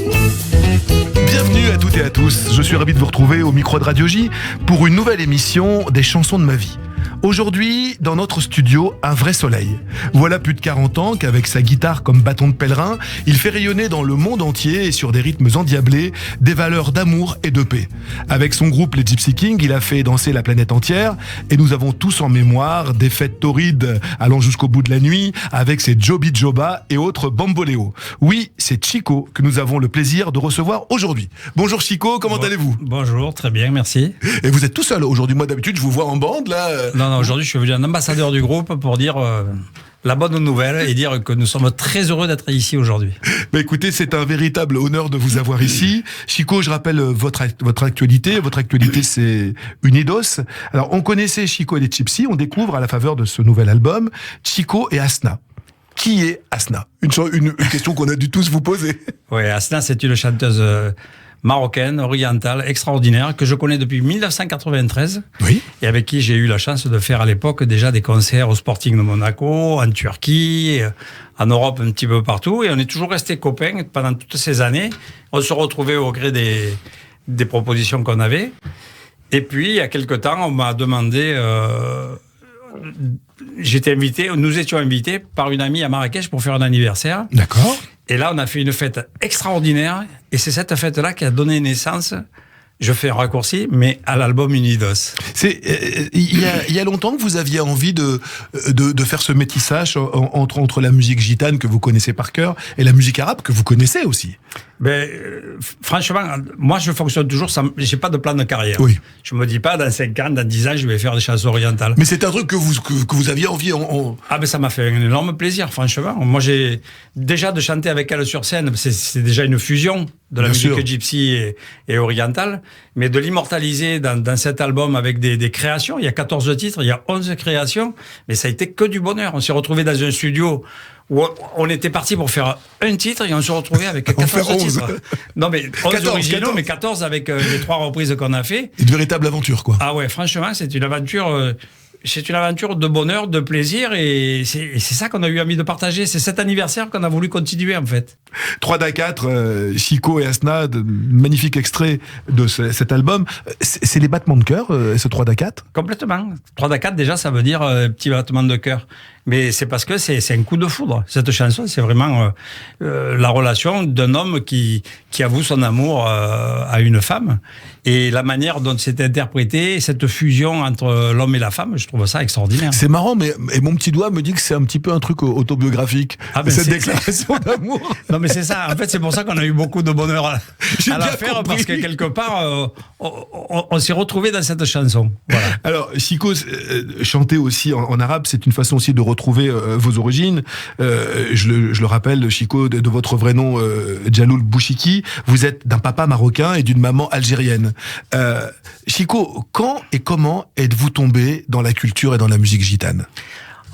Bienvenue à toutes et à tous, je suis ravi de vous retrouver au micro de Radio J pour une nouvelle émission des chansons de ma vie. Aujourd'hui, dans notre studio, un vrai soleil. Voilà plus de 40 ans qu'avec sa guitare comme bâton de pèlerin, il fait rayonner dans le monde entier et sur des rythmes endiablés des valeurs d'amour et de paix. Avec son groupe les Gypsy Kings, il a fait danser la planète entière et nous avons tous en mémoire des fêtes torrides allant jusqu'au bout de la nuit avec ses Joby Joba et autres bamboléos. Oui, c'est Chico que nous avons le plaisir de recevoir aujourd'hui. Bonjour Chico, comment allez-vous ? Bonjour, très bien, merci. Et vous êtes tout seul aujourd'hui, moi d'habitude je vous vois en bande là. Non, aujourd'hui je suis venu un ambassadeur du groupe pour dire la bonne nouvelle et dire que nous sommes très heureux d'être ici aujourd'hui. Bah écoutez, c'est un véritable honneur de vous avoir ici. Chico, je rappelle votre actualité. Votre actualité, c'est Unidos. Alors, on connaissait Chico et les Gypsy. On découvre à la faveur de ce nouvel album Chico et Asna. Qui est Asna ? Une question qu'on a dû tous vous poser. Oui, Asna, c'est une chanteuse marocaine, orientale, extraordinaire, que je connais depuis 1993. Oui. Et avec qui j'ai eu la chance de faire à l'époque déjà des concerts au Sporting de Monaco, en Turquie, en Europe, un petit peu partout. Et on est toujours restés copains pendant toutes ces années. On se retrouvait au gré des propositions qu'on avait. Et puis, il y a quelque temps, on m'a demandé... nous étions invités par une amie à Marrakech pour faire un anniversaire. D'accord. Et là, on a fait une fête extraordinaire. Et c'est cette fête-là qui a donné naissance, je fais un raccourci, mais à l'album Unidos. Il y a longtemps que vous aviez envie de faire ce métissage entre la musique gitane que vous connaissez par cœur et la musique arabe que vous connaissez aussi. Ben, franchement, moi je fonctionne toujours j'ai pas de plan de carrière. Oui. Je me dis pas dans 5 ans, dans 10 ans, je vais faire des chansons orientales. Mais c'est un truc que vous aviez envie Ah ben ça m'a fait un énorme plaisir, franchement. Moi j'ai déjà de chanter avec elle sur scène, c'est déjà une fusion de la Bien musique sûr. gypsy et orientale, mais de l'immortaliser dans cet album avec des créations, il y a 14 titres, il y a 11 créations, mais ça a été que du bonheur. On s'est retrouvés dans un studio où on était parti pour faire un titre et on se retrouvait avec 14 titres. Non mais 11 originaux, 14. Mais 14 avec les 3 reprises qu'on a fait. Une véritable aventure, quoi. Ah ouais, franchement, c'est une aventure... C'est une aventure de bonheur, de plaisir, et c'est ça qu'on a eu envie de partager. C'est cet anniversaire qu'on a voulu continuer, en fait. 3 d'A4, Chico et Asna, magnifique extrait de cet album. C'est les battements de cœur, ce 3 d'A4 ? Complètement. 3 d'A4, déjà, ça veut dire petit battement de cœur. Mais c'est parce que c'est un coup de foudre. Cette chanson, c'est vraiment la relation d'un homme qui avoue son amour à une femme. Et la manière dont c'est interprété, cette fusion entre l'homme et la femme, je trouve ça extraordinaire. C'est marrant, mais mon petit doigt me dit que c'est un petit peu un truc autobiographique, cette déclaration d'amour. Non, mais c'est ça. En fait, c'est pour ça qu'on a eu beaucoup de bonheur à la faire, compris. parce que quelque part, on s'est retrouvés dans cette chanson. Voilà. Alors, Chico, chanter aussi en arabe, c'est une façon aussi de retrouver vos origines. Je le rappelle, Chico, de votre vrai nom, Djaloul Bouchiki, vous êtes d'un papa marocain et d'une maman algérienne. Chico, quand et comment êtes-vous tombé dans la culture et dans la musique gitane ?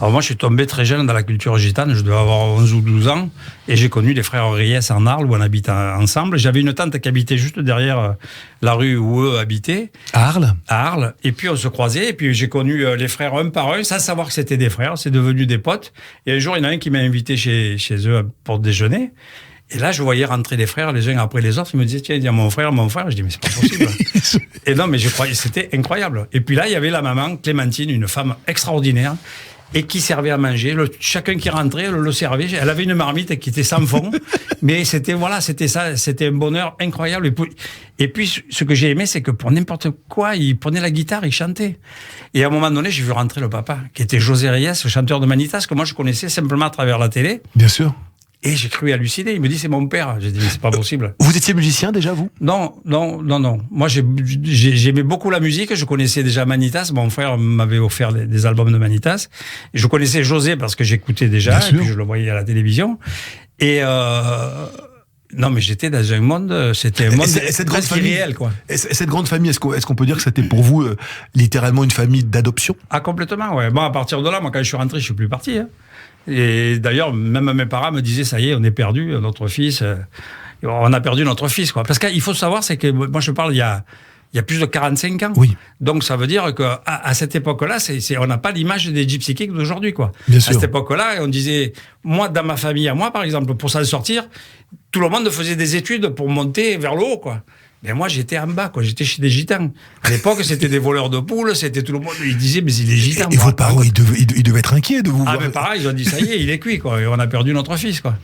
Alors moi, je suis tombé très jeune dans la culture gitane, je devais avoir 11 ou 12 ans, et j'ai connu les frères Reyes en Arles, où on habite ensemble. J'avais une tante qui habitait juste derrière la rue où eux habitaient. À Arles ? À Arles. Et puis on se croisait, et puis j'ai connu les frères un par un, sans savoir que c'était des frères, c'est devenu des potes. Et un jour, il y en a un qui m'a invité chez eux pour déjeuner. Et là, je voyais rentrer les frères, les uns après les autres. Ils me disaient, tiens, il y a mon frère. Je dis, mais c'est pas possible. Et non, mais je croyais, c'était incroyable. Et puis là, il y avait la maman, Clémentine, une femme extraordinaire, et qui servait à manger. Chacun qui rentrait, le servait. Elle avait une marmite qui était sans fond. Mais c'était ça. C'était un bonheur incroyable. Et puis, ce que j'ai aimé, c'est que pour n'importe quoi, il prenait la guitare, il chantait. Et à un moment donné, j'ai vu rentrer le papa, qui était José Reyes, le chanteur de Manitas, que moi, je connaissais simplement à travers la télé. Bien sûr. Et j'ai cru halluciner. Il me dit, c'est mon père. J'ai dit, mais c'est pas possible. Vous étiez musicien déjà, vous ? Non. Moi, j'aimais beaucoup la musique. Je connaissais déjà Manitas. Mon frère m'avait offert des albums de Manitas. Et je connaissais José parce que j'écoutais déjà. Bien et sûr. puis je le voyais à la télévision. Et non, mais j'étais dans un monde, c'était un monde presque irréel, quoi. Et cette grande famille, est-ce qu'on peut dire que c'était pour vous littéralement une famille d'adoption ? Ah, complètement, ouais. Bon, à partir de là, moi, quand je suis rentré, je suis plus parti, hein. Et d'ailleurs, même mes parents me disaient, ça y est, on est perdu, notre fils, on a perdu notre fils, quoi. Parce qu'il faut savoir, c'est que moi, je parle il y a il y a plus de 45 ans. Oui. Donc ça veut dire qu'à cette époque-là, on n'a pas l'image des Gypsy Kings d'aujourd'hui, quoi. Bien à sûr. cette époque-là, on disait, moi, dans ma famille, à moi, par exemple, pour s'en sortir, tout le monde faisait des études pour monter vers le haut, quoi. Mais moi, j'étais en bas, quoi. J'étais chez des gitans. À l'époque, c'était des voleurs de poules, c'était tout le monde. Ils disaient, mais il est gitan. Et vos parents, ils devaient être inquiets de vous voir. Mais pareil, ils ont dit, ça y est, il est cuit, quoi. Et on a perdu notre fils, quoi.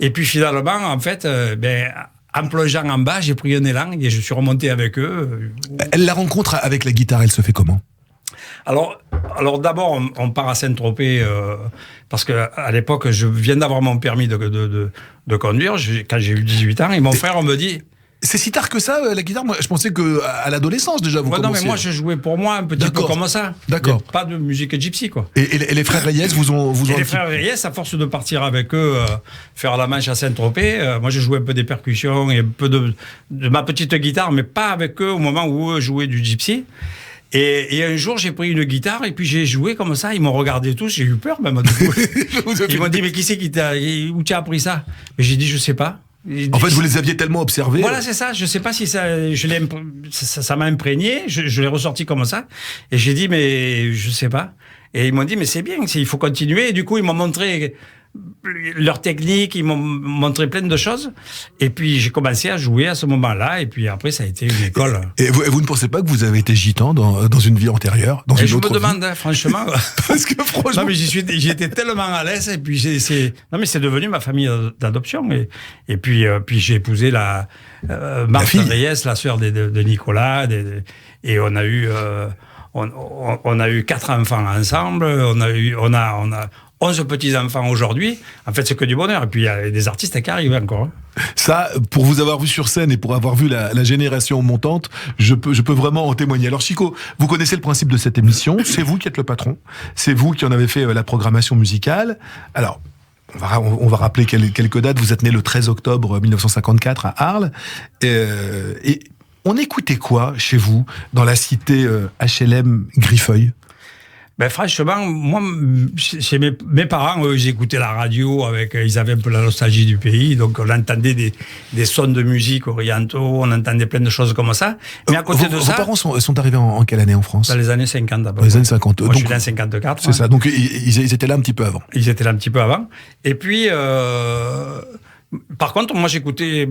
Et puis finalement, en fait, en plongeant en bas, j'ai pris un élan et je suis remonté avec eux. La rencontre avec la guitare, elle se fait comment ? Alors d'abord, on part à Saint-Tropez parce que à l'époque, je viens d'avoir mon permis de conduire quand j'ai eu 18 ans. Et mon frère, on me dit... C'est si tard que ça, la guitare? Moi, je pensais qu'à l'adolescence, déjà, vous commenciez. Non, mais moi, je jouais pour moi un petit peu comme ça. D'accord. Pas de musique gypsy, quoi. Et les frères Reyes vous ont les frères Reyes, à force de partir avec eux, faire la manche à Saint-Tropez, moi, je jouais un peu des percussions et un peu de ma petite guitare, mais pas avec eux au moment où eux jouaient du gypsy. Et un jour, j'ai pris une guitare et puis j'ai joué comme ça. Ils m'ont regardé tous, j'ai eu peur même. Ils m'ont dit, mais qui c'est où tu as appris ça? Mais j'ai dit, je sais pas. En fait, vous les aviez tellement observés. Voilà, c'est ça. Je sais pas si ça m'a imprégné. Je l'ai ressorti comme ça. Et j'ai dit, mais je sais pas. Et ils m'ont dit, mais c'est bien, il faut continuer. Et du coup, ils m'ont montré leur technique, ils m'ont montré plein de choses. Et puis, j'ai commencé à jouer à ce moment-là. Et puis après, ça a été une école. Et vous ne pensez pas que vous avez été gitan dans une vie antérieure, dans une autre vie? Je me demande, franchement. Parce que franchement... Non, mais j'y étais tellement à l'aise. Et puis, c'est devenu ma famille d'adoption. Et puis j'ai épousé Marthe Reyes, la sœur de Nicolas. Et on a eu... On a eu 4 enfants ensemble. On a 11 petits-enfants aujourd'hui. En fait, c'est que du bonheur. Et puis, il y a des artistes qui arrivent encore. Ça, pour vous avoir vu sur scène et pour avoir vu la génération montante, je peux vraiment en témoigner. Alors, Chico, vous connaissez le principe de cette émission. C'est vous qui êtes le patron. C'est vous qui en avez fait la programmation musicale. Alors, on va rappeler quelques dates. Vous êtes né le 13 octobre 1954 à Arles. Et on écoutait quoi chez vous dans la cité HLM Griffeuil? Ben franchement, moi, chez mes parents, eux, ils écoutaient la radio, ils avaient un peu la nostalgie du pays, donc on entendait des sons de musique orientaux, on entendait plein de choses comme ça. Mais à côté de ça... Vos parents sont arrivés en quelle année en France? Dans les années 50 d'abord. Dans les années 50. Moi, donc, je suis dans 54. C'est ça, donc ils étaient là un petit peu avant. Ils étaient là un petit peu avant. Et puis... Par contre, moi, j'écoutais...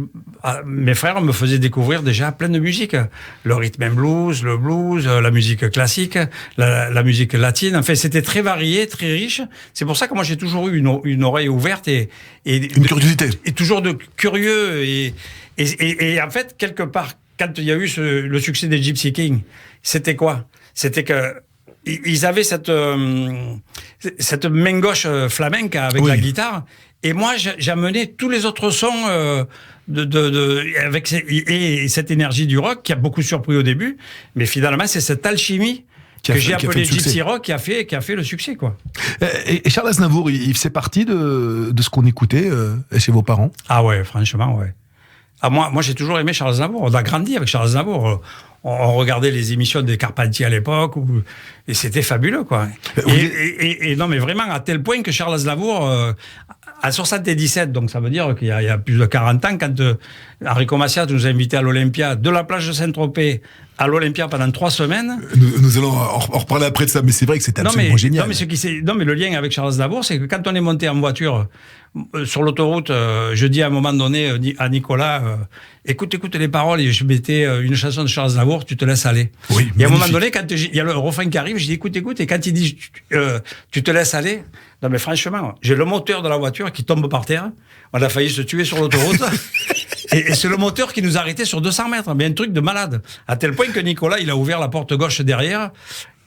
Mes frères me faisaient découvrir déjà plein de musique. Le rhythm and blues, le blues, la musique classique, la musique latine. Enfin, c'était très varié, très riche. C'est pour ça que moi, j'ai toujours eu une oreille ouverte et une curiosité. Et toujours de curieux. Et en fait, quelque part, quand il y a eu le succès des Gypsy Kings, c'était quoi? C'était que... Ils avaient cette main gauche flamenque avec la guitare. Et moi, j'amenais tous les autres sons avec cette énergie du rock qui a beaucoup surpris au début. Mais finalement, c'est cette alchimie que j'ai appelée Gypsy Rock qui a fait le succès, quoi. Et Charles Aznavour, il faisait partie de ce qu'on écoutait chez vos parents? Ah ouais, franchement, ouais. Ah, moi, j'ai toujours aimé Charles Aznavour. On a grandi avec Charles Aznavour. On regardait les émissions des Carpentier à l'époque, et c'était fabuleux, quoi. Et non, mais vraiment, à tel point que Charles Aznavour, à 77, donc ça veut dire qu'il y a plus de 40 ans, quand Enrico Macias nous a invités à l'Olympia, de la plage de Saint-Tropez à l'Olympia pendant 3 semaines. Nous allons en reparler après de ça, mais c'est vrai que c'était absolument génial. Non, mais le lien avec Charles Aznavour, c'est que quand on est monté en voiture sur l'autoroute, je dis à un moment donné à Nicolas, écoute les paroles, et je mettais une chanson de Charles Aznavour, tu te laisses aller. Oui, et à un moment donné, quand il y a le refrain qui arrive, je dis écoute, et quand il dit tu te laisses aller, non mais franchement, j'ai le moteur de la voiture qui tombe par terre, on a failli se tuer sur l'autoroute. Et c'est le moteur qui nous a arrêtés sur 200 mètres, mais un truc de malade. À tel point que Nicolas, il a ouvert la porte gauche derrière,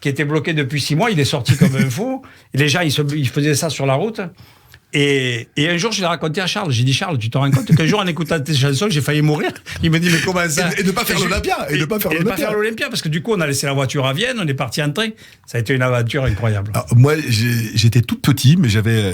qui était bloquée depuis 6 mois, il est sorti comme un fou. Et les gens, ils faisaient ça sur la route. Et un jour, je l'ai raconté à Charles. J'ai dit, Charles, tu te rends compte qu'un jour, en écoutant tes chansons, j'ai failli mourir. Il me dit, mais comment ça? Et ne pas faire l'Olympia. Et ne pas faire l'Olympia, parce que du coup, on a laissé la voiture à Vienne, on est parti en train. Ça a été une aventure incroyable. Alors, moi, j'étais tout petit, mais j'avais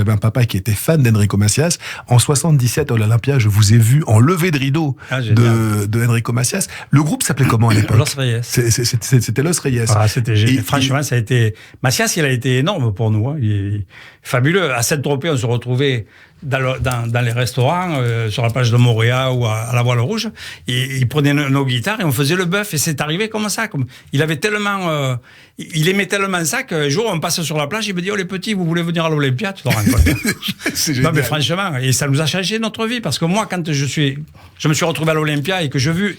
un papa qui était fan d'Enrico Macias. En 77, à l'Olympia, je vous ai vu en levée de rideau de Enrico Macias. Le groupe s'appelait comment à l'époque? Los Reyes. C'était Los Reyes. Ah, c'était génial. Franchement, ça a été... Macias, il a été énorme pour nous. Hein. Il est fabuleux. À Saint-Tropez, Saint-Tropez, on se retrouvait dans les restaurants, sur la plage de Montréal ou à la Voile Rouge, et il prenait nos guitares et on faisait le bœuf. Et c'est arrivé comme ça. Il avait tellement, il aimait tellement ça qu'un jour on passe sur la plage, il me dit: oh les petits, vous voulez venir à l'Olympia? Tu te rends compte? C'est génial. Non mais franchement, et ça nous a changé notre vie, parce que moi, quand je me suis retrouvé à l'Olympia et que j'ai vu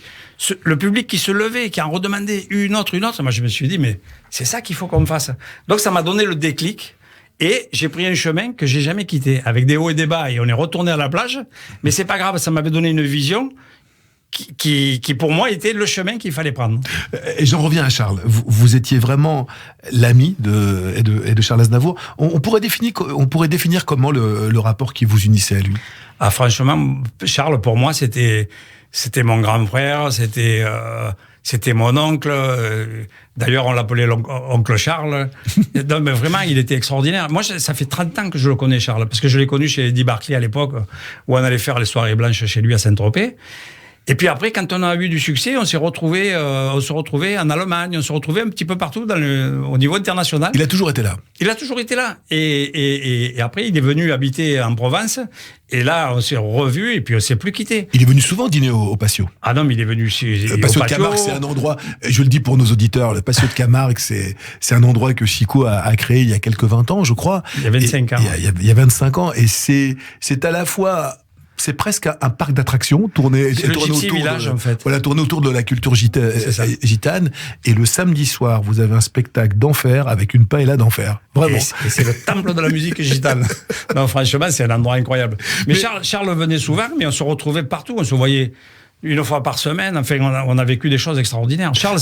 le public qui se levait, qui en redemandait une autre, moi je me suis dit, mais c'est ça qu'il faut qu'on fasse. Donc ça m'a donné le déclic. Et j'ai pris un chemin que j'ai jamais quitté, avec des hauts et des bas, et on est retourné à la plage. Mais c'est pas grave, ça m'avait donné une vision qui pour moi était le chemin qu'il fallait prendre. Et j'en reviens à Charles. Vous étiez vraiment l'ami de Charles Aznavour. On pourrait définir comment le rapport qui vous unissait à lui. Ah, franchement, Charles, pour moi, c'était mon grand frère, c'était mon oncle. D'ailleurs, on l'appelait oncle Charles. Non, mais vraiment, il était extraordinaire. Moi, ça fait 30 ans que je le connais, Charles, parce que je l'ai connu chez Eddie Barclay à l'époque, où on allait faire les soirées blanches chez lui à Saint-Tropez. Et puis après, quand on a eu du succès, on se retrouvait en Allemagne, on se retrouvait un petit peu partout au niveau international. Il a toujours été là. Il a toujours été là. Et après, il est venu habiter en Provence. Et là, on s'est revus et puis on s'est plus quitté. Il est venu souvent dîner au Patio. Ah non, mais il est venu le Patio de Camargue, c'est un endroit, je le dis pour nos auditeurs, le Patio de Camargue, c'est un endroit que Chico a créé il y a quelques 20 ans, je crois. Il y a 25 ans. Il y a 25 ans. Et c'est à la fois... C'est presque un parc d'attractions tourné autour village, en fait. Voilà, tourné autour de la culture gitane. Et le samedi soir, vous avez un spectacle d'enfer avec une paella d'enfer. Vraiment. Et c'est le temple de la musique gitane. Non, franchement, c'est un endroit incroyable. Mais Charles venait souvent, mais on se retrouvait partout. On se voyait une fois par semaine. Enfin, on a vécu des choses extraordinaires. Charles,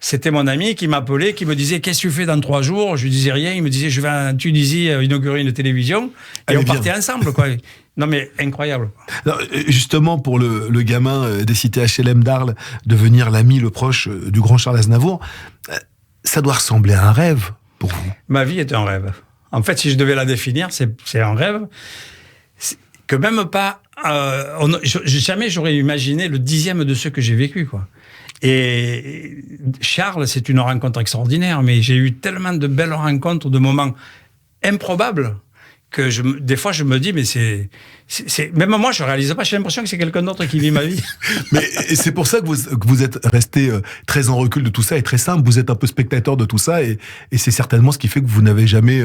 c'était mon ami qui m'appelait, qui me disait: qu'est-ce que tu fais dans 3 jours? Je lui disais rien. Il me disait: je vais en Tunisie inaugurer une télévision. Et on partait ensemble, quoi. Non, mais incroyable. Alors, justement, pour le gamin des cités HLM d'Arles, devenir l'ami, le proche du grand Charles Aznavour, ça doit ressembler à un rêve pour vous. Ma vie est un rêve. En fait, si je devais la définir, c'est un rêve que même pas... jamais j'aurais imaginé le 10e de ce que j'ai vécu, quoi. Et Charles, c'est une rencontre extraordinaire, mais j'ai eu tellement de belles rencontres, de moments improbables, que des fois je me dis, mais même moi je réalise pas, j'ai l'impression que c'est quelqu'un d'autre qui vit ma vie. Mais c'est pour ça que vous êtes resté très en recul de tout ça et très simple, vous êtes un peu spectateur de tout ça et c'est certainement ce qui fait que vous n'avez jamais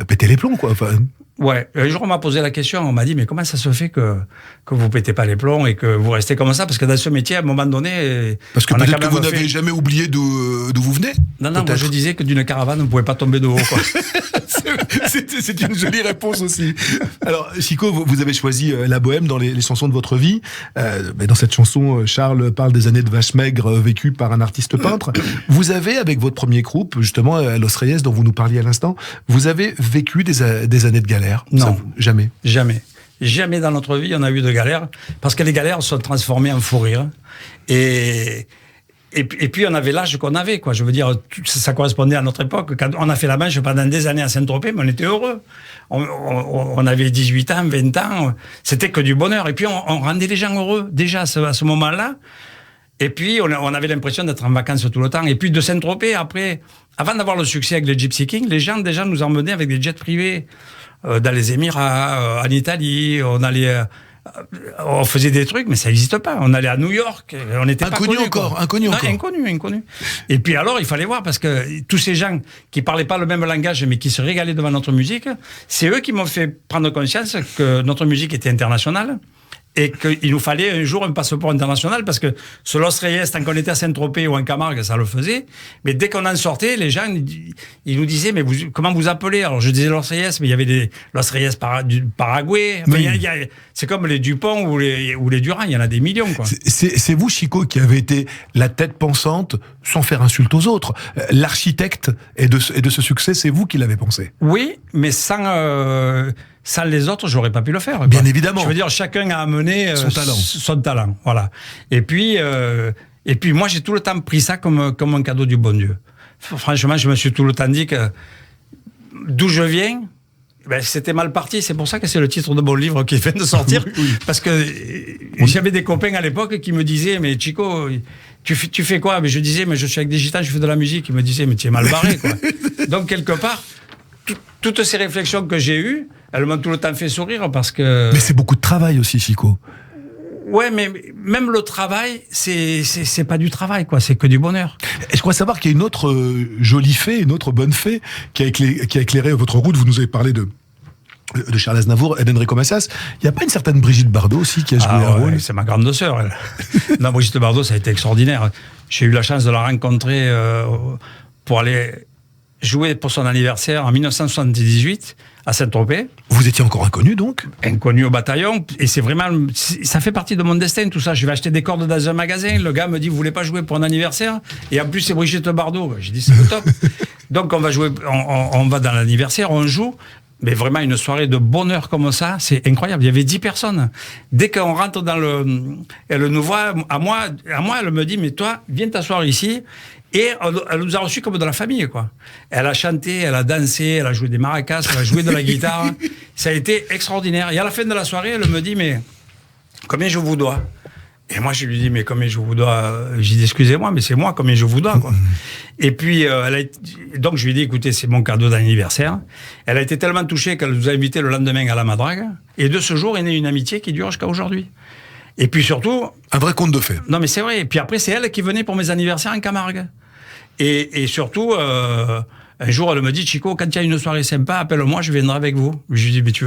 pété les plombs, quoi. Enfin... Ouais, un jour on m'a posé la question, on m'a dit: mais comment ça se fait que vous pétez pas les plombs et que vous restez comme ça? Parce que dans ce métier, à un moment donné... Parce que peut-être que vous n'avez jamais oublié d'où vous venez. Non, moi je disais que d'une caravane, on ne pouvait pas tomber de haut, quoi. C'est une jolie réponse aussi. Alors, Chico, vous avez choisi la bohème dans les chansons de votre vie. Dans cette chanson, Charles parle des années de vache maigre vécues par un artiste peintre. Vous avez, avec votre premier groupe, justement, Los Reyes, dont vous nous parliez à l'instant, vous avez vécu des années de galère? Non. Jamais. Jamais. Jamais dans notre vie on a eu de galère, parce que les galères sont transformées en fou rire. Et puis on avait l'âge qu'on avait, quoi. Je veux dire, ça correspondait à notre époque. Quand on a fait la Manche pendant des années à Saint-Tropez, mais on était heureux. On avait 18 ans, 20 ans. C'était que du bonheur. Et puis on rendait les gens heureux, déjà à ce moment-là. Et puis on avait l'impression d'être en vacances tout le temps. Et puis de Saint-Tropez, après, avant d'avoir le succès avec les Gypsy Kings, les gens déjà nous emmenaient avec des jets privés dans les Émirats, en Italie. On faisait des trucs, mais ça n'existe pas. On allait à New York, on n'était pas connus. Inconnu encore. Inconnu. Et puis alors, il fallait voir, parce que tous ces gens qui parlaient pas le même langage, mais qui se régalaient devant notre musique, c'est eux qui m'ont fait prendre conscience que notre musique était internationale. Et qu'il nous fallait un jour un passeport international, parce que ce Los Reyes, tant qu'on était à Saint-Tropez ou en Camargue, ça le faisait. Mais dès qu'on en sortait, les gens, ils nous disaient: mais comment vous appelez? Alors je disais Los Reyes, mais il y avait des Los Reyes du Paraguay. Enfin, c'est comme les Dupont ou les Durand, il y en a des millions, quoi. C'est vous, Chico, qui avez été la tête pensante, sans faire insulte aux autres. L'architecte et de ce succès, c'est vous qui l'avez pensé. Oui, mais sans les autres, j'aurais pas pu le faire. Bien évidemment. Je veux dire, chacun a amené son talent. Voilà. Et puis moi, j'ai tout le temps pris ça comme un cadeau du bon Dieu. Franchement, je me suis tout le temps dit que d'où je viens, c'était mal parti. C'est pour ça que c'est le titre de mon livre qui vient de sortir. Oui. Parce que j'avais des copains à l'époque qui me disaient: mais Chico, tu fais quoi? Mais je disais: mais je suis avec des gitans, je fais de la musique. Ils me disaient: mais tu es mal barré, quoi. Donc quelque part, toutes ces réflexions que j'ai eues, elles m'ont tout le temps fait sourire parce que... Mais c'est beaucoup de travail aussi, Chico. Ouais, mais même le travail, c'est pas du travail, quoi. C'est que du bonheur. Et je crois savoir qu'il y a une autre jolie fée, une autre bonne fée qui a éclairé votre route. Vous nous avez parlé de Charles Aznavour et d'Enrico Macias. Il n'y a pas une certaine Brigitte Bardot aussi qui a joué un rôle? C'est ma grande sœur, elle. Non, Brigitte Bardot, ça a été extraordinaire. J'ai eu la chance de la rencontrer pour aller jouer pour son anniversaire en 1978 à Saint-Tropez. Vous étiez encore inconnu, donc? Inconnu au bataillon. Et c'est vraiment... Ça fait partie de mon destin, tout ça. Je vais acheter des cordes dans un magasin. Le gars me dit, vous voulez pas jouer pour un anniversaire? Et en plus, c'est Brigitte Bardot. J'ai dit, c'est le top. Donc, on va jouer... On va dans l'anniversaire, on joue. Mais vraiment, une soirée de bonheur comme ça, c'est incroyable. Il y avait 10 personnes. Dès qu'on rentre dans le... Elle nous voit, à moi, elle me dit, mais toi, viens t'asseoir ici. Et elle nous a reçus comme de la famille, quoi. Elle a chanté, elle a dansé, elle a joué des maracas, elle a joué de la guitare. Ça a été extraordinaire. Et à la fin de la soirée, elle me dit, mais combien je vous dois? Et moi, je lui dis, mais combien je vous dois? J'ai dit, excusez-moi, mais c'est moi, combien je vous dois, quoi. Et puis, donc, je lui ai dit, écoutez, c'est mon cadeau d'anniversaire. Elle a été tellement touchée qu'elle nous a invités le lendemain à la Madrague. Et de ce jour est née une amitié qui dure jusqu'à aujourd'hui. Et puis surtout... Un vrai conte de fées. Non, mais c'est vrai. Et puis après, c'est elle qui venait pour mes anniversaires en Camargue. Et surtout, un jour, elle me dit, Chico, quand il y a une soirée sympa, appelle-moi, je viendrai avec vous. Je lui dis, mais tu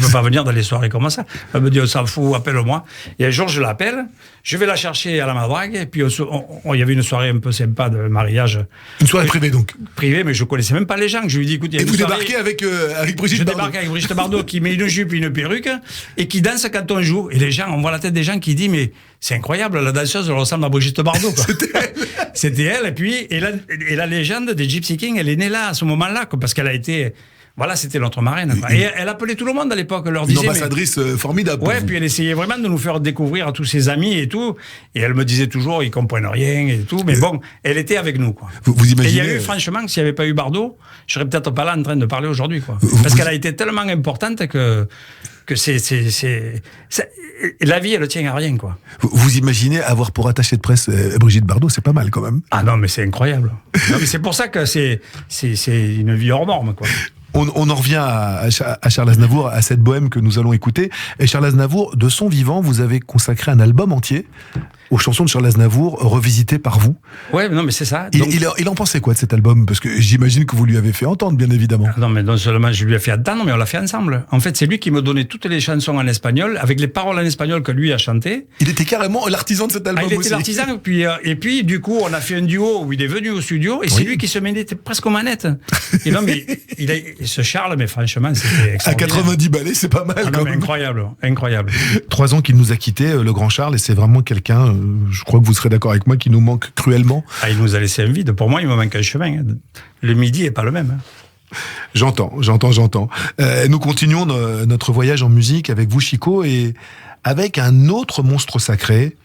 peux pas venir dans les soirées comme ça. Elle me dit, on s'en fout, appelle-moi. Et un jour, je l'appelle, je vais la chercher à la Madrague, et puis il y avait une soirée un peu sympa de mariage. Une soirée privée, donc? Privée, mais je connaissais même pas les gens. Je lui dis, écoute, il y a et une vous soirée... débarquez avec Brigitte Bardot? Je débarque avec Brigitte Bardot qui met une jupe et une perruque, et qui danse quand on joue. Et les gens, on voit la tête des gens qui disent, mais c'est incroyable, la danseuse, elle ressemble à Brigitte Bardot, quoi. C'était elle, et puis, et la légende des Gypsy Kings, elle est née là, à ce moment-là, parce qu'elle a été, voilà, c'était notre marraine, quoi. Et elle appelait tout le monde à l'époque, leur disait. Une ambassadrice formidable. Ouais, puis elle essayait vraiment de nous faire découvrir à tous ses amis et tout, et elle me disait toujours, ils comprennent rien et tout, mais bon, elle était avec nous, quoi. Vous imaginez. Et il y a eu, franchement, que s'il n'y avait pas eu Bardot, je serais peut-être pas là en train de parler aujourd'hui, quoi. Parce qu'elle a été tellement importante que la vie, elle tient à rien, quoi. Vous imaginez avoir pour attachée de presse Brigitte Bardot, c'est pas mal quand même. Ah non, mais c'est incroyable. Non, mais c'est pour ça que c'est une vie hors norme, quoi. On en revient à Charles Aznavour, à cette bohème que nous allons écouter. Et Charles Aznavour, de son vivant, vous avez consacré un album entier aux chansons de Charles Aznavour, revisitées par vous. Ouais, non, mais c'est ça. Donc... Il en pensait quoi de cet album? Parce que j'imagine que vous lui avez fait entendre, bien évidemment. Non, mais non seulement je lui ai fait entendre, mais on l'a fait ensemble. En fait, c'est lui qui me donnait toutes les chansons en espagnol, avec les paroles en espagnol que lui a chantées. Il était carrément l'artisan de cet album aussi. Il était l'artisan, et puis, du coup, on a fait un duo où il est venu au studio, et c'est lui qui se mêlait presque aux manettes. Et non, mais ce Charles, mais franchement, c'était extraordinaire. À 90 ballets, c'est pas mal. Ah non, mais incroyable, incroyable. 3 ans qu'il nous a quittés, le grand Charles, et c'est vraiment quelqu'un, je crois que vous serez d'accord avec moi, qui nous manque cruellement. Ah, il nous a laissé un vide. Pour moi, il me manque un chemin. Le midi est pas le même. J'entends. Nous continuons notre voyage en musique avec vous, Chico, et avec un autre monstre sacré.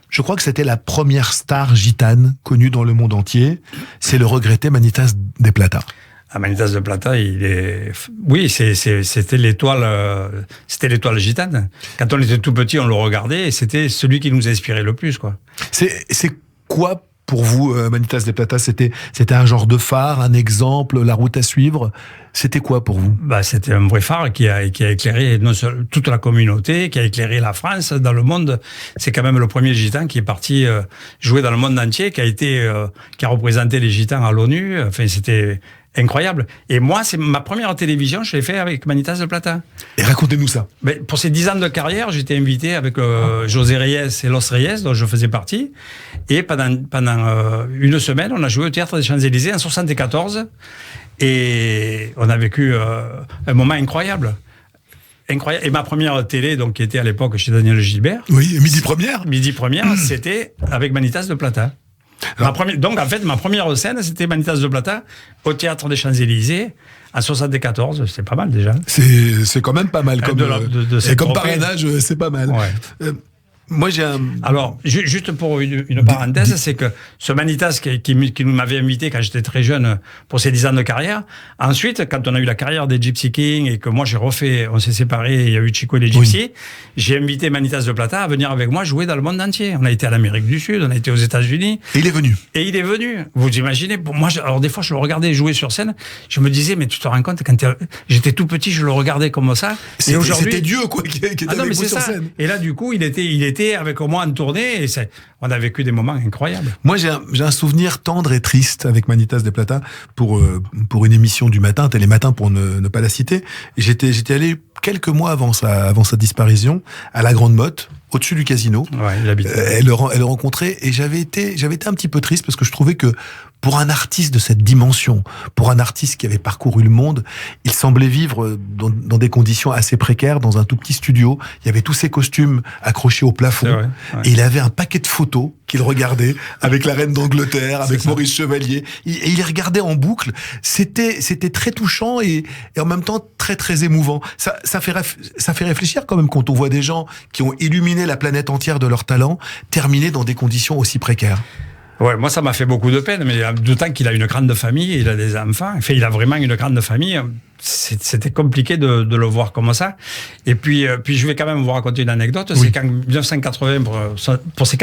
Je crois que c'était la première star gitane connue dans le monde entier. C'est le regretté Manitas de Plata. Manitas de Plata, oui, c'était l'étoile gitane. Quand on était tout petit, on le regardait et c'était celui qui nous inspirait le plus, quoi. C'est quoi pour vous, Manitas de Plata? C'était un genre de phare, un exemple, la route à suivre? C'était quoi pour vous? C'était un vrai phare qui a éclairé non seulement toute la communauté, qui a éclairé la France dans le monde. C'est quand même le premier gitan qui est parti jouer dans le monde entier, qui a représenté les gitans à l'ONU. Enfin, c'était incroyable. Et moi, c'est ma première télévision, je l'ai fait avec Manitas de Plata. Et racontez-nous ça. Pour ces 10 ans de carrière, j'étais invité avec José Reyes et Los Reyes, dont je faisais partie. Et pendant une semaine, on a joué au Théâtre des Champs-Élysées en 1974. Et on a vécu un moment incroyable. Incroyable. Et ma première télé, donc, qui était à l'époque chez Daniel Gilbert. Oui, Midi Première. Midi Première, c'était avec Manitas de Plata. Donc, en fait, ma première scène, c'était Manitas de Plata au Théâtre des Champs-Élysées en 74. C'est pas mal déjà. C'est quand même pas mal. Comme, comme parrainage, c'est pas mal. Ouais. Moi, j'ai un... Alors, juste pour une parenthèse, c'est que ce Manitas qui m'avait invité quand j'étais très jeune pour ses 10 ans de carrière, ensuite, quand on a eu la carrière des Gypsy Kings et que moi j'ai refait, on s'est séparés, il y a eu Chico et les Gypsy, j'ai invité Manitas de Plata à venir avec moi jouer dans le monde entier. On a été à l'Amérique du Sud, on a été aux États-Unis. Et il est venu. Vous imaginez, pour moi, alors des fois je le regardais jouer sur scène, je me disais, mais tu te rends compte, quand j'étais tout petit, je le regardais comme ça. Et aujourd'hui, c'était Dieu, quoi, qui était avec vous sur scène. Et là, du coup, il était avec moi en tournée et on a vécu des moments incroyables. Moi, j'ai un souvenir tendre et triste avec Manitas de Plata pour une émission du matin, Télématin pour ne pas la citer. J'étais allé quelques mois avant sa disparition à la Grande Motte, au-dessus du casino. Ouais, il habite. Elle le rencontrait et j'avais été un petit peu triste parce que je trouvais que pour un artiste de cette dimension, pour un artiste qui avait parcouru le monde, il semblait vivre dans des conditions assez précaires, dans un tout petit studio. Il y avait tous ses costumes accrochés au plafond. Vrai, ouais. Et il avait un paquet de photos qu'il regardait avec la reine d'Angleterre, avec Maurice Chevalier. Et il les regardait en boucle. C'était très touchant et en même temps très, très émouvant. Ça fait réfléchir quand même quand on voit des gens qui ont illuminé la planète entière de leur talent terminer dans des conditions aussi précaires. Ouais, moi ça m'a fait beaucoup de peine, mais d'autant qu'il a une grande famille, il a des enfants, enfin il a vraiment une grande famille. C'était compliqué de le voir comme ça. Et puis je vais quand même vous raconter une anecdote. Oui. C'est qu'en 1980, pour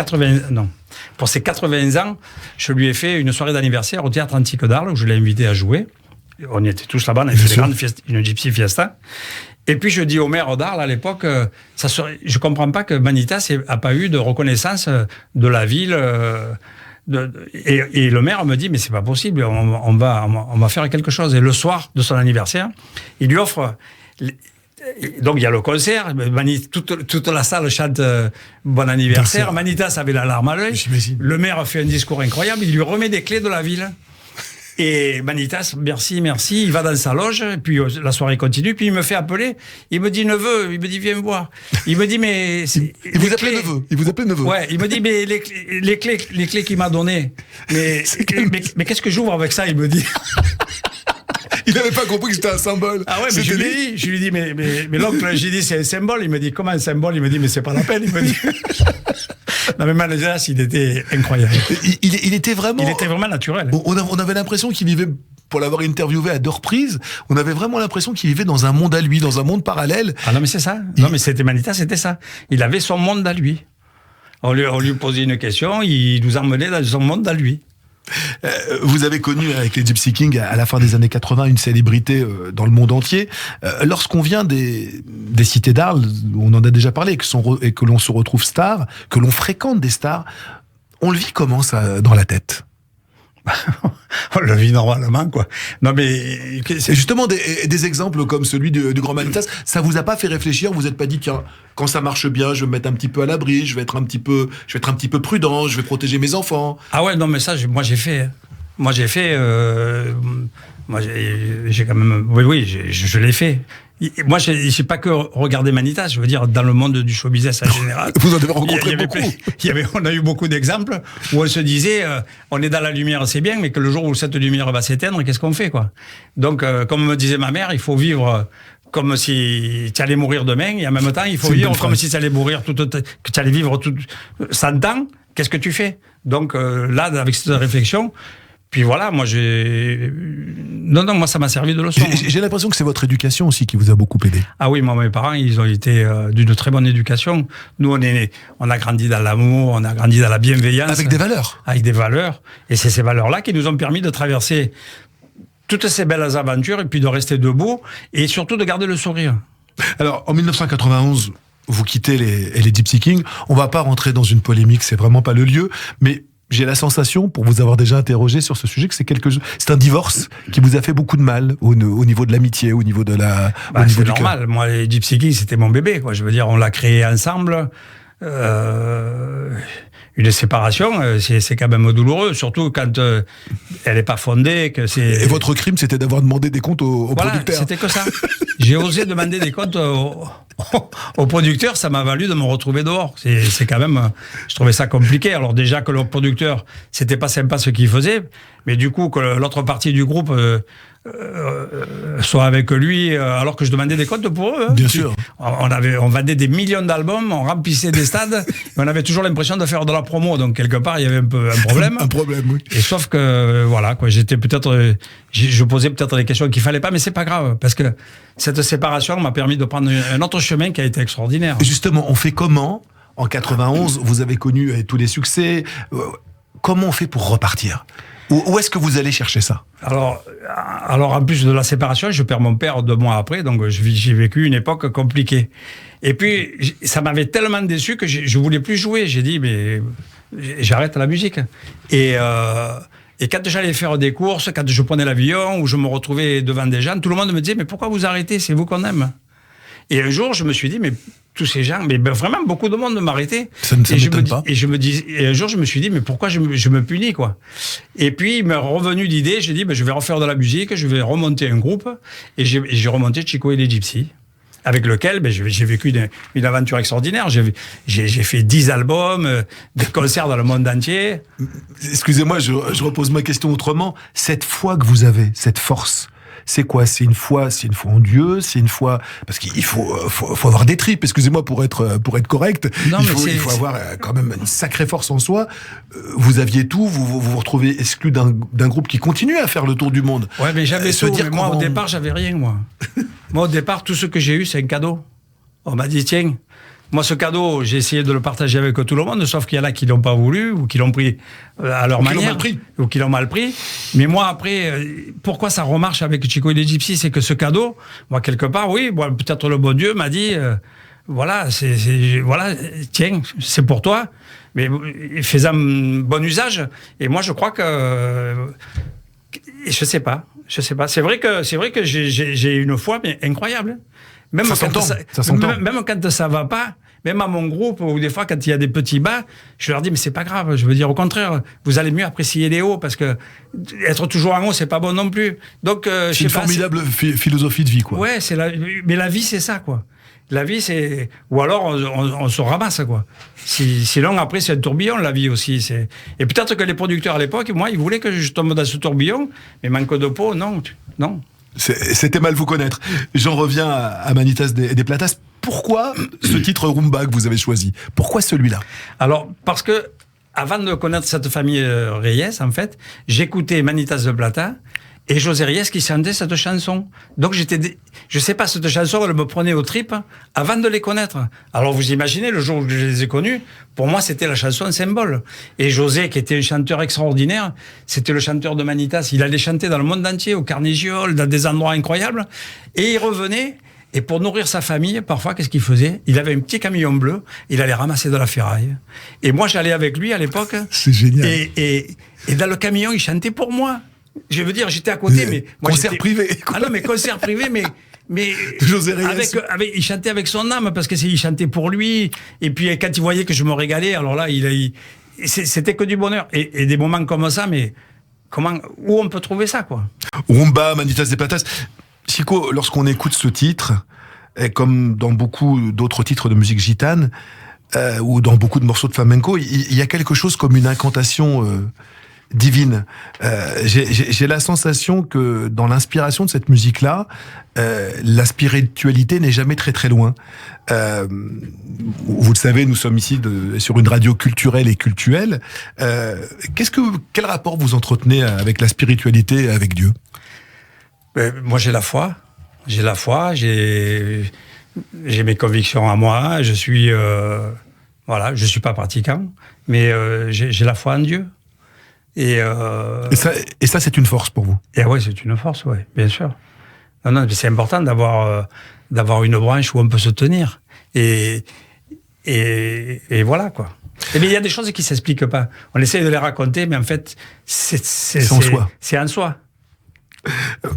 ses 80 ans, je lui ai fait une soirée d'anniversaire au Théâtre Antique d'Arles où je l'ai invité à jouer. On y était tous là-bas, on avait fait une Gypsy Fiesta. Et puis je dis au maire d'Arles à l'époque, je comprends pas que Manitas a pas eu de reconnaissance de la ville. Et le maire me dit, mais c'est pas possible, on va faire quelque chose. Et le soir de son anniversaire, il lui offre. Donc il y a le concert, toute la salle chante bon anniversaire. Manitas avait la larme à l'œil. Le maire fait un discours incroyable, il lui remet des clés de la ville. Et Manitas, merci, il va dans sa loge, puis la soirée continue, puis il me fait appeler, il me dit neveu, il me dit viens me voir. Il me dit mais... Il vous appelait neveu. Ouais, il me dit mais les clés qu'il m'a données, mais qu'est-ce que j'ouvre avec ça, il me dit. Il n'avait pas compris que c'était un symbole. Ah ouais, mais je lui dis, mais l'oncle, j'ai dit, c'est un symbole. Il me dit, comment un symbole? Il me dit, mais c'est pas la peine. Il me dit. Non, mais Manitas, il était incroyable. Il était vraiment naturel. On avait l'impression qu'il vivait, pour l'avoir interviewé à 2 reprises, on avait vraiment l'impression qu'il vivait dans un monde à lui, dans un monde parallèle. Ah non, mais c'est ça. Non, mais c'était Manitas, c'était ça. Il avait son monde à lui. On lui posait une question, il nous emmenait dans son monde à lui. Vous avez connu avec les Gypsy Kings à la fin des années 80 une célébrité dans le monde entier. Lorsqu'on vient des cités d'Arles, on en a déjà parlé, et que l'on se retrouve star, que l'on fréquente des stars, on le vit comment ça dans la tête? On le vit normalement, quoi. Non, mais c'est justement des exemples comme celui du grand Manitas. Ça vous a pas fait réfléchir? Vous n'êtes pas dit tiens, quand ça marche bien, je vais me mettre un petit peu à l'abri, je vais être un petit peu prudent, je vais protéger mes enfants. Ah ouais, non, mais ça, moi j'ai fait. Moi j'ai quand même. Oui, je l'ai fait. Moi, je n'ai pas que regardé Manitas, je veux dire, dans le monde du show business en général. Vous en avez rencontré beaucoup. On a eu beaucoup d'exemples où on se disait, on est dans la lumière, c'est bien, mais que le jour où cette lumière va s'éteindre, qu'est-ce qu'on fait, quoi? Donc, comme me disait ma mère, il faut vivre comme si tu allais mourir demain, et en même temps, il faut vivre comme si tu allais mourir que tu allais vivre 100 ans. Qu'est-ce que tu fais? Donc, là, avec cette réflexion, puis voilà, moi moi ça m'a servi de leçon. J'ai l'impression que c'est votre éducation aussi qui vous a beaucoup aidé. Ah oui, moi mes parents, ils ont été d'une très bonne éducation. Nous on a grandi dans l'amour, on a grandi dans la bienveillance. Avec des valeurs. Avec des valeurs. Et c'est ces valeurs-là qui nous ont permis de traverser toutes ces belles aventures et puis de rester debout et surtout de garder le sourire. Alors en 1991, vous quittez les Gypsy Kings. On va pas rentrer dans une polémique, c'est vraiment pas le lieu, mais j'ai la sensation, pour vous avoir déjà interrogé sur ce sujet, que c'est un divorce qui vous a fait beaucoup de mal au niveau de l'amitié, au niveau de la. C'est normal. Moi, les Gypsy Kings, c'était mon bébé, quoi. Je veux dire, on l'a créé ensemble. Une séparation, c'est quand même douloureux, surtout quand elle n'est pas fondée. Et votre crime, c'était d'avoir demandé des comptes aux producteurs. C'était que ça. J'ai osé demander des comptes aux producteurs, ça m'a valu de me retrouver dehors. C'est quand même, je trouvais ça compliqué. Alors déjà que le producteur, c'était pas sympa ce qu'il faisait, mais du coup que l'autre partie du groupe soit avec lui, alors que je demandais des comptes pour eux. Bien sûr. On vendait des millions d'albums, on remplissait des stades, et on avait toujours l'impression de faire de la promo. Donc quelque part, il y avait un peu un problème. Un problème, oui. Et sauf que voilà, quoi, je posais peut-être les questions qu'il fallait pas, mais c'est pas grave, parce que cette séparation m'a permis de prendre un autre chemin qui a été extraordinaire. Justement, on fait comment? En 91, vous avez connu tous les succès. Comment on fait pour repartir? Où est-ce que vous allez chercher ça? Alors, en plus de la séparation, je perds mon père 2 mois après, donc j'ai vécu une époque compliquée. Et puis, ça m'avait tellement déçu que je voulais plus jouer. J'ai dit, mais j'arrête la musique. Et quand j'allais faire des courses, quand je prenais l'avion, ou je me retrouvais devant des gens, tout le monde me disait, mais pourquoi vous arrêtez? C'est vous qu'on aime. Et un jour, je me suis dit, mais tous ces gens, mais vraiment beaucoup de monde m'arrêtait. Ça ne m'étonne pas. Et un jour, je me suis dit, mais pourquoi je me punis, quoi? Et puis, il m'est revenu l'idée, j'ai dit, je vais refaire de la musique, je vais remonter un groupe. Et j'ai remonté Chico et les Gypsies, avec lequel j'ai vécu une aventure extraordinaire. J'ai fait 10 albums, des concerts dans le monde entier. Excusez-moi, je repose ma question autrement. Cette foi que vous avez, cette force, c'est quoi? C'est une foi en Dieu, c'est une foi parce qu'il faut avoir des tripes. Excusez-moi pour être correct. Non, il faut avoir quand même une sacrée force en soi. Vous aviez tout, vous retrouvez exclu d'un groupe qui continue à faire le tour du monde. Ouais, mais j'avais tout. Mais moi, au départ, j'avais rien, moi. Moi, au départ, tout ce que j'ai eu, c'est un cadeau. On m'a dit, tiens. Moi, ce cadeau, j'ai essayé de le partager avec tout le monde, sauf qu'il y en a qui l'ont pas voulu, ou qui l'ont pris à leur manière, ou qui l'ont mal pris. Mais moi, après, pourquoi ça remarche avec Chico et les Gypsies, c'est que ce cadeau, moi, quelque part, oui, bon, peut-être le bon Dieu m'a dit, voilà, voilà, tiens, c'est pour toi, mais fais-en bon usage. Et moi, je crois que, je sais pas. C'est vrai que j'ai une foi mais incroyable. Même ça s'entend. Même quand ça va pas, même à mon groupe, ou des fois quand il y a des petits bas, je leur dis mais c'est pas grave. Je veux dire au contraire, vous allez mieux apprécier les hauts parce que être toujours en haut c'est pas bon non plus. Donc c'est une formidable philosophie de vie, quoi. Ouais, mais la vie c'est ça, quoi. La vie c'est, ou alors on se ramasse, quoi. Sinon après c'est un tourbillon, la vie aussi. Et peut-être que les producteurs à l'époque, moi ils voulaient que je tombe dans ce tourbillon, mais manque de peau, non. C'était mal vous connaître. J'en reviens à Manitas des Platas. Pourquoi ce titre Rumba que vous avez choisi? Pourquoi celui-là? Alors, parce que avant de connaître cette famille Reyes, en fait, j'écoutais Manitas de Plata et José Reyes qui chantait cette chanson. Donc je sais pas, cette chanson, elle me prenait aux tripes avant de les connaître. Alors vous imaginez, le jour où je les ai connus, pour moi c'était la chanson symbole. Et José, qui était un chanteur extraordinaire, c'était le chanteur de Manitas. Il allait chanter dans le monde entier, au Carnegie Hall, dans des endroits incroyables. Et il revenait, et pour nourrir sa famille, parfois, qu'est-ce qu'il faisait? Il avait un petit camion bleu, il allait ramasser de la ferraille. Et moi, j'allais avec lui à l'époque. C'est génial. Et dans le camion, il chantait pour moi. Je veux dire, j'étais à côté, mais moi, concert privé. Ah non, mais concert privé, mais José Reyes. il chantait avec son âme parce que il chantait pour lui. Et puis quand il voyait que je me régalais, alors là, c'était que du bonheur. Et des moments comme ça, mais où on peut trouver ça, quoi? Rumba, Manitas des Platas. Chico, lorsqu'on écoute ce titre, comme dans beaucoup d'autres titres de musique gitane, ou dans beaucoup de morceaux de flamenco, il y a quelque chose comme une incantation divine. J'ai la sensation que dans l'inspiration de cette musique-là, la spiritualité n'est jamais très très loin. Vous le savez, nous sommes ici sur une radio culturelle et cultuelle. Quel rapport vous entretenez avec la spiritualité et avec Dieu? Moi, j'ai la foi. J'ai mes convictions à moi. Je suis pas pratiquant, mais j'ai la foi en Dieu. Et ça, c'est une force pour vous? Et ouais, c'est une force, ouais, bien sûr. Non, c'est important d'avoir une branche où on peut se tenir. Et voilà, quoi. Mais il y a des choses qui s'expliquent pas. On essaie de les raconter, mais en fait, c'est en soi. C'est en soi.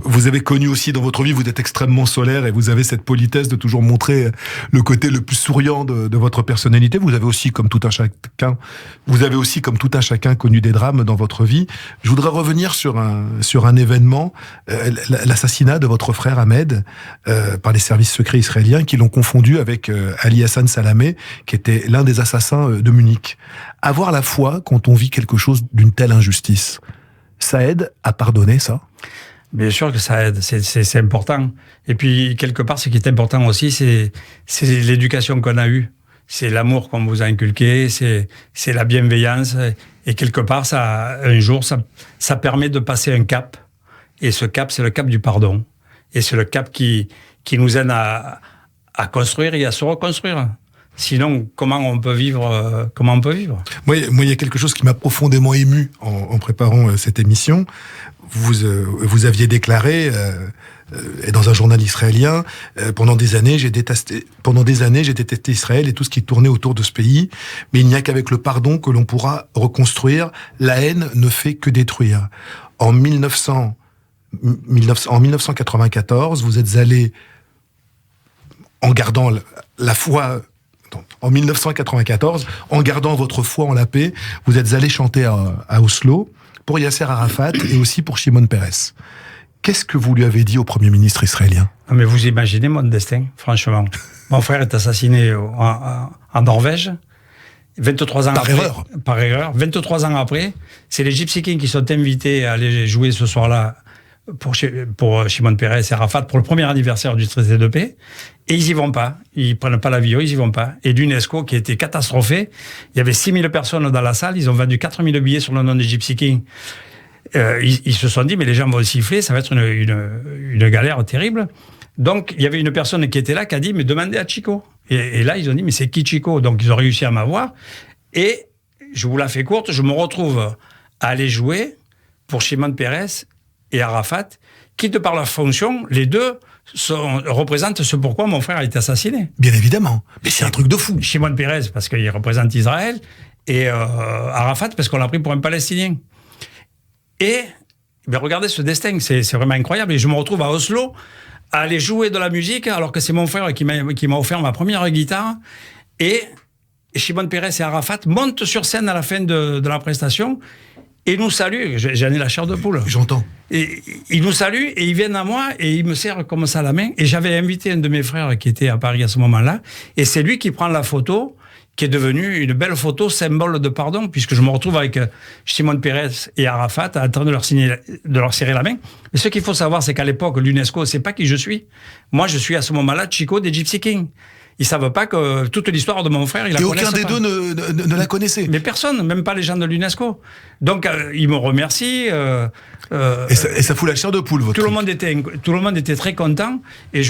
Vous avez connu aussi dans votre vie, vous êtes extrêmement solaire et vous avez cette politesse de toujours montrer le côté le plus souriant de votre personnalité. Vous avez aussi, comme tout un chacun, connu des drames dans votre vie. Je voudrais revenir sur un événement, l'assassinat de votre frère Ahmed par les services secrets israéliens qui l'ont confondu avec Ali Hassan Salamé, qui était l'un des assassins de Munich. Avoir la foi quand on vit quelque chose d'une telle injustice, ça aide à pardonner, ça? Bien sûr que ça aide, c'est important. Et puis, quelque part, ce qui est important aussi, c'est l'éducation qu'on a eue. C'est l'amour qu'on vous a inculqué, c'est la bienveillance. Et quelque part, un jour, ça permet de passer un cap. Et ce cap, c'est le cap du pardon. Et c'est le cap qui nous aide à construire et à se reconstruire. Sinon, comment on peut vivre Moi, il y a quelque chose qui m'a profondément ému en préparant cette émission. Vous aviez déclaré dans un journal israélien, pendant des années, j'ai détesté Israël et tout ce qui tournait autour de ce pays, mais il n'y a qu'avec le pardon que l'on pourra reconstruire. La haine ne fait que détruire. En 1994, vous êtes allé, en gardant la foi... En 1994, en gardant votre foi en la paix, vous êtes allé chanter à Oslo pour Yasser Arafat et aussi pour Shimon Peres. Qu'est-ce que vous lui avez dit au Premier ministre israélien ? Non, mais vous imaginez mon destin, franchement. Mon frère est assassiné en Norvège. 23 ans après. Par erreur. 23 ans après, c'est les Gypsy Kings qui sont invités à aller jouer ce soir-là pour Shimon Peres et Arafat pour le premier anniversaire du traité de paix. Et ils y vont pas. Ils prennent pas l'avion, ils y vont pas. Et l'UNESCO, qui était catastrophé, il y avait 6000 personnes dans la salle, ils ont vendu 4000 billets sur le nom des Gypsy Kings. Ils se sont dit, mais les gens vont siffler, ça va être une galère terrible. Donc, il y avait une personne qui était là, qui a dit, mais demandez à Chico. Et là, ils ont dit, mais c'est qui Chico ? Donc, ils ont réussi à m'avoir. Et, je vous la fais courte, je me retrouve à aller jouer pour Shimon Peres et Arafat, qui, de par leur fonction, les deux représentent ce pourquoi mon frère a été assassiné. Bien évidemment. Mais c'est un truc de fou. Shimon Peres, parce qu'il représente Israël, et Arafat, parce qu'on l'a pris pour un Palestinien. Et regardez ce destin, c'est vraiment incroyable. Et je me retrouve à Oslo, à aller jouer de la musique, alors que c'est mon frère qui m'a offert ma première guitare. Et Shimon Peres et Arafat montent sur scène à la fin de la prestation, et nous saluent. J'en ai la chair de poule. J'entends. Et ils nous saluent et ils viennent à moi et ils me serrent comme ça la main. Et j'avais invité un de mes frères qui était à Paris à ce moment-là. Et c'est lui qui prend la photo, qui est devenue une belle photo symbole de pardon, puisque je me retrouve avec Shimon Peres et Arafat en train de leur serrer la main. Mais ce qu'il faut savoir, c'est qu'à l'époque, l'UNESCO ne sait pas qui je suis. Moi, je suis à ce moment-là Chico des Gypsy Kings. Ils ne savent pas que toute l'histoire de mon frère, ils la connaissent pas. Et aucun des deux ne la connaissait. Mais personne, même pas les gens de l'UNESCO. Donc, ils me remercient. Et ça fout la chair de poule, votre tout le monde était très content. Et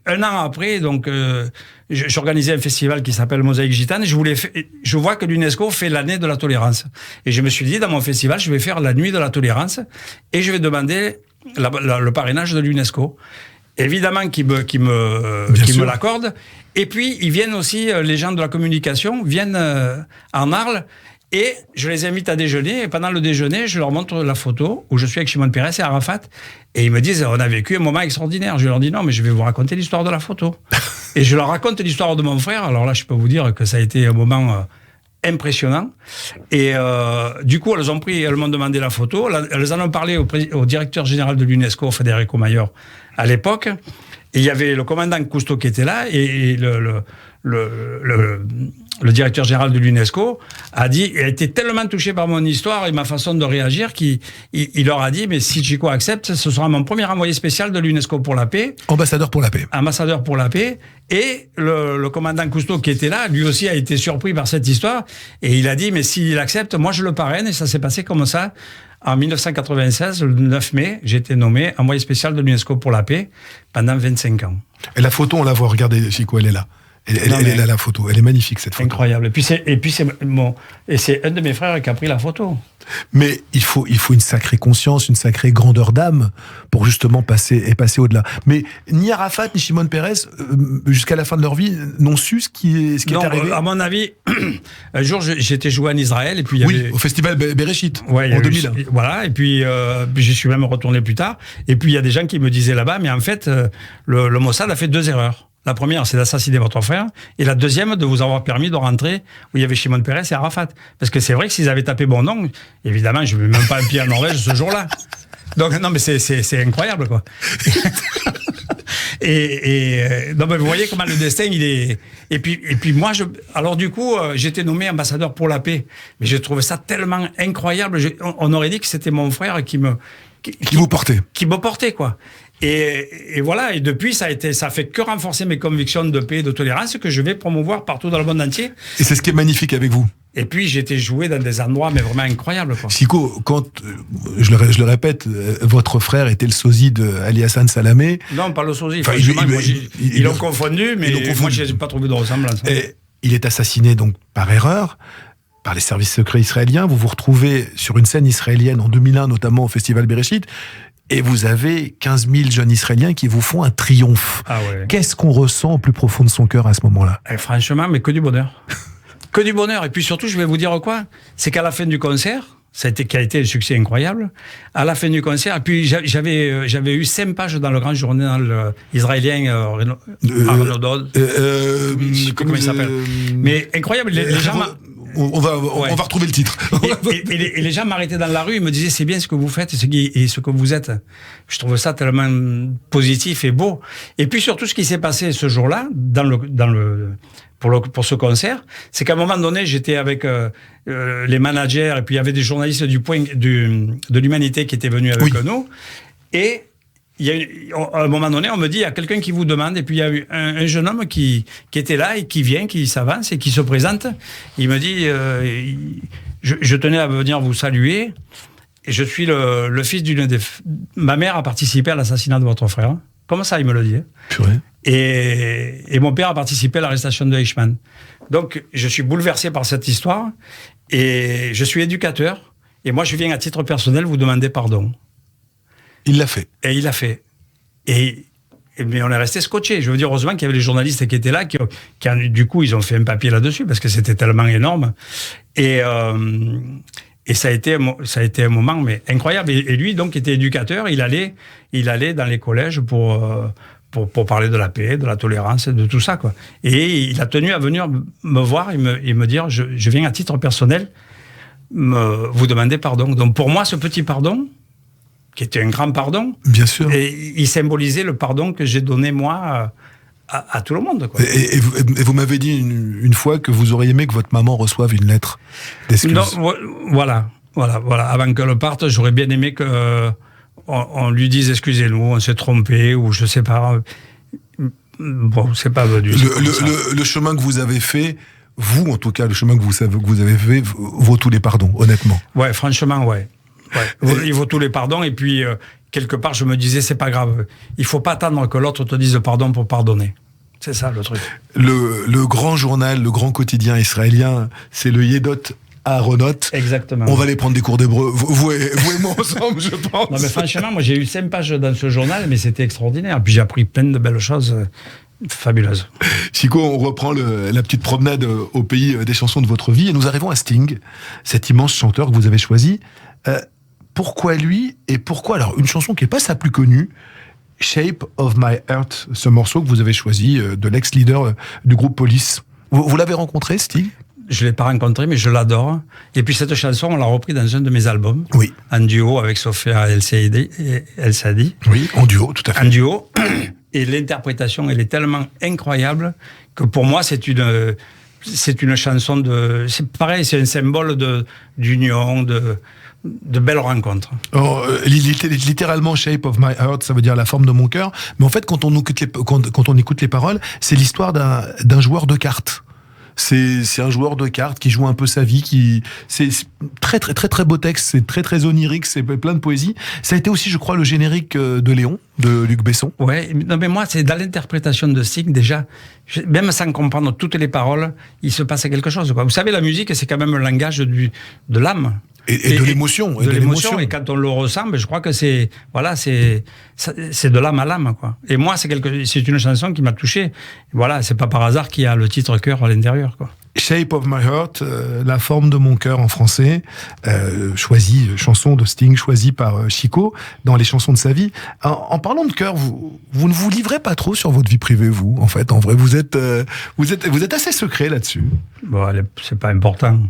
un an après, donc, j'organisais un festival qui s'appelle Mosaïque Gitane. Et je vois que l'UNESCO fait l'année de la tolérance. Et je me suis dit, dans mon festival, je vais faire la nuit de la tolérance. Et je vais demander le parrainage de l'UNESCO. Évidemment qui me l'accordent. Et puis, ils viennent aussi, les gens de la communication viennent en Arles, et je les invite à déjeuner. Et pendant le déjeuner, je leur montre la photo où je suis avec Shimon Peres et Arafat. Et ils me disent, on a vécu un moment extraordinaire. Je leur dis, non, mais je vais vous raconter l'histoire de la photo. Et je leur raconte l'histoire de mon frère. Alors là, je peux vous dire que ça a été un moment impressionnant. Et du coup, elles m'ont demandé la photo. Elles en ont parlé au directeur général de l'UNESCO, Federico Mayor, à l'époque. Et il y avait le commandant Cousteau qui était là, et le directeur général de l'UNESCO a été tellement touché par mon histoire et ma façon de réagir qu'il leur a dit, mais si Chico accepte, ce sera mon premier envoyé spécial de l'UNESCO pour la paix. Ambassadeur pour la paix. Ambassadeur pour la paix. Et le commandant Cousteau qui était là, lui aussi a été surpris par cette histoire, et il a dit, mais s'il accepte, moi je le parraine. Et ça s'est passé comme ça. En 1996, le 9 mai, j'ai été nommé envoyé spécial de l'UNESCO pour la paix pendant 25 ans. Et la photo, on la voit, regardez, Chico, elle est là. Elle est là, la photo. Elle est magnifique, cette photo. Incroyable. Et c'est un de mes frères qui a pris la photo. Mais il faut une sacrée conscience, une sacrée grandeur d'âme pour justement passer au-delà. Mais ni Arafat ni Shimon Peres, jusqu'à la fin de leur vie, n'ont su ce qui est arrivé. À mon avis, un jour, j'étais joué en Israël. Et puis au festival Bereshit, en 2000. Voilà, et puis j'y suis même retourné plus tard. Et puis il y a des gens qui me disaient là-bas, mais en fait, le Mossad a fait 2 erreurs. La première, c'est d'assassiner votre frère. Et la deuxième, de vous avoir permis de rentrer où il y avait Shimon Peres et Arafat. Parce que c'est vrai que s'ils avaient tapé mon nom, évidemment, je ne mets même pas un pied en Norvège ce jour-là. Donc, non, mais c'est incroyable, quoi. Non, mais vous voyez comment le destin, il est... Et puis moi, alors du coup, j'étais nommé ambassadeur pour la paix. Mais j'ai trouvé ça tellement incroyable. On aurait dit que c'était mon frère qui Qui vous portait. Qui me portait, quoi. Et voilà, et depuis, ça fait que renforcer mes convictions de paix et de tolérance que je vais promouvoir partout dans le monde entier. Et c'est ce qui est magnifique avec vous. Et puis, j'ai été joué dans des endroits, mais vraiment incroyables, quoi. Chico, quand, je le répète, votre frère était le sosie de Ali Hassan Salamé. Non, pas le sosie. Enfin, ils l'ont confondu, mais moi, je n'ai pas trouvé de ressemblance. Et il est assassiné donc par erreur, par les services secrets israéliens. Vous vous retrouvez sur une scène israélienne en 2001, notamment au Festival Bereshit. Et vous avez 15 000 jeunes Israéliens qui vous font un triomphe. Ah ouais. Qu'est-ce qu'on ressent au plus profond de son cœur à ce moment-là ? Franchement, mais que du bonheur. Que du bonheur. Et puis surtout, je vais vous dire quoi ? C'est qu'à la fin du concert, qui a été un succès incroyable, à la fin du concert, et puis j'avais eu 5 pages dans le grand journal israélien Arnaud comment il s'appelle ? Mais incroyable, les gens... On va retrouver le titre. Et les gens m'arrêtaient dans la rue, ils me disaient c'est bien ce que vous faites et ce que vous êtes. Je trouve ça tellement positif et beau. Et puis surtout ce qui s'est passé ce jour-là pour ce concert, c'est qu'à un moment donné j'étais avec les managers et puis il y avait des journalistes de l'Humanité qui étaient venus avec nous et à un moment donné, on me dit, il y a quelqu'un qui vous demande, et puis il y a eu un jeune homme qui était là, et qui vient, qui s'avance, et qui se présente. Il me dit, je tenais à venir vous saluer, et je suis le fils ma mère a participé à l'assassinat de votre frère. Comment ça, il me le dit. Purée. Et mon père a participé à l'arrestation de Eichmann. Donc, je suis bouleversé par cette histoire, et je suis éducateur, et moi, je viens à titre personnel vous demander pardon. Il l'a fait. Et il l'a fait. Mais on est resté scotché. Je veux dire, heureusement qu'il y avait les journalistes qui étaient là, du coup, ils ont fait un papier là-dessus, parce que c'était tellement énorme. Et ça a été un moment mais incroyable. Et lui, donc, était éducateur. Il allait dans les collèges pour parler de la paix, de la tolérance, de tout ça, quoi. Et il a tenu à venir me voir et me dire, je viens à titre personnel vous demander pardon. Donc, pour moi, ce petit pardon, qui était un grand pardon. Bien sûr. Et il symbolisait le pardon que j'ai donné, moi, à tout le monde, quoi. Et vous m'avez dit une fois que vous auriez aimé que votre maman reçoive une lettre d'excuse. Non, voilà. Avant qu'elle parte, j'aurais bien aimé qu'on lui dise excusez-nous, on s'est trompé, ou je sais pas. Bon, c'est pas venu. Le chemin que vous avez fait, vous, en tout cas, le chemin que vous avez fait, vaut tous les pardons, honnêtement. Ouais, franchement, ouais. Il vaut tous les pardons, et puis quelque part je me disais c'est pas grave, il faut pas attendre que l'autre te dise pardon pour pardonner. C'est ça le truc. Le grand journal, le grand quotidien israélien, c'est le Yedot Aharonot. Exactement. On va aller prendre des cours d'hébreu, vous et moi ensemble, je pense. Non mais franchement, moi j'ai eu 5 pages dans ce journal, mais c'était extraordinaire. Puis j'ai appris plein de belles choses fabuleuses. Chico, on reprend la petite promenade au pays des chansons de votre vie, et nous arrivons à Sting, cet immense chanteur que vous avez choisi. Pourquoi lui et pourquoi, alors, une chanson qui n'est pas sa plus connue, Shape of My Heart, ce morceau que vous avez choisi de l'ex-leader du groupe Police. Vous l'avez rencontré, Sting ? Je ne l'ai pas rencontré, mais je l'adore. Et puis cette chanson, on l'a repris dans un de mes albums, oui, en duo avec Sophia El Sadi. Oui, en duo, tout à fait. En duo. Et l'interprétation, elle est tellement incroyable que pour moi, c'est une chanson c'est pareil, c'est un symbole d'union, de belles rencontres. Littéralement, Shape of My Heart, ça veut dire la forme de mon cœur. Mais en fait, quand on écoute les paroles, c'est l'histoire d'un joueur de cartes. C'est un joueur de cartes qui joue un peu sa vie, c'est très très très très beau texte, c'est très très onirique, c'est plein de poésie. Ça a été aussi, je crois, le générique de Léon, de Luc Besson. Ouais, non mais moi, c'est dans l'interprétation de Sting, déjà, même sans comprendre toutes les paroles, il se passe quelque chose, quoi. Vous savez, la musique, c'est quand même un langage de l'âme. Et de l'émotion. De l'émotion, et quand on le ressent, je crois que c'est de l'âme à l'âme, quoi. Et moi, c'est une chanson qui m'a touché. Voilà, c'est pas par hasard qu'il y a le titre cœur à l'intérieur, quoi. Shape of My Heart, la forme de mon cœur en français, chanson de Sting choisie par Chico dans les chansons de sa vie. En parlant de cœur, vous ne vous livrez pas trop sur votre vie privée, vous, en fait. En vrai, vous êtes assez secret là-dessus. Bon, c'est pas important.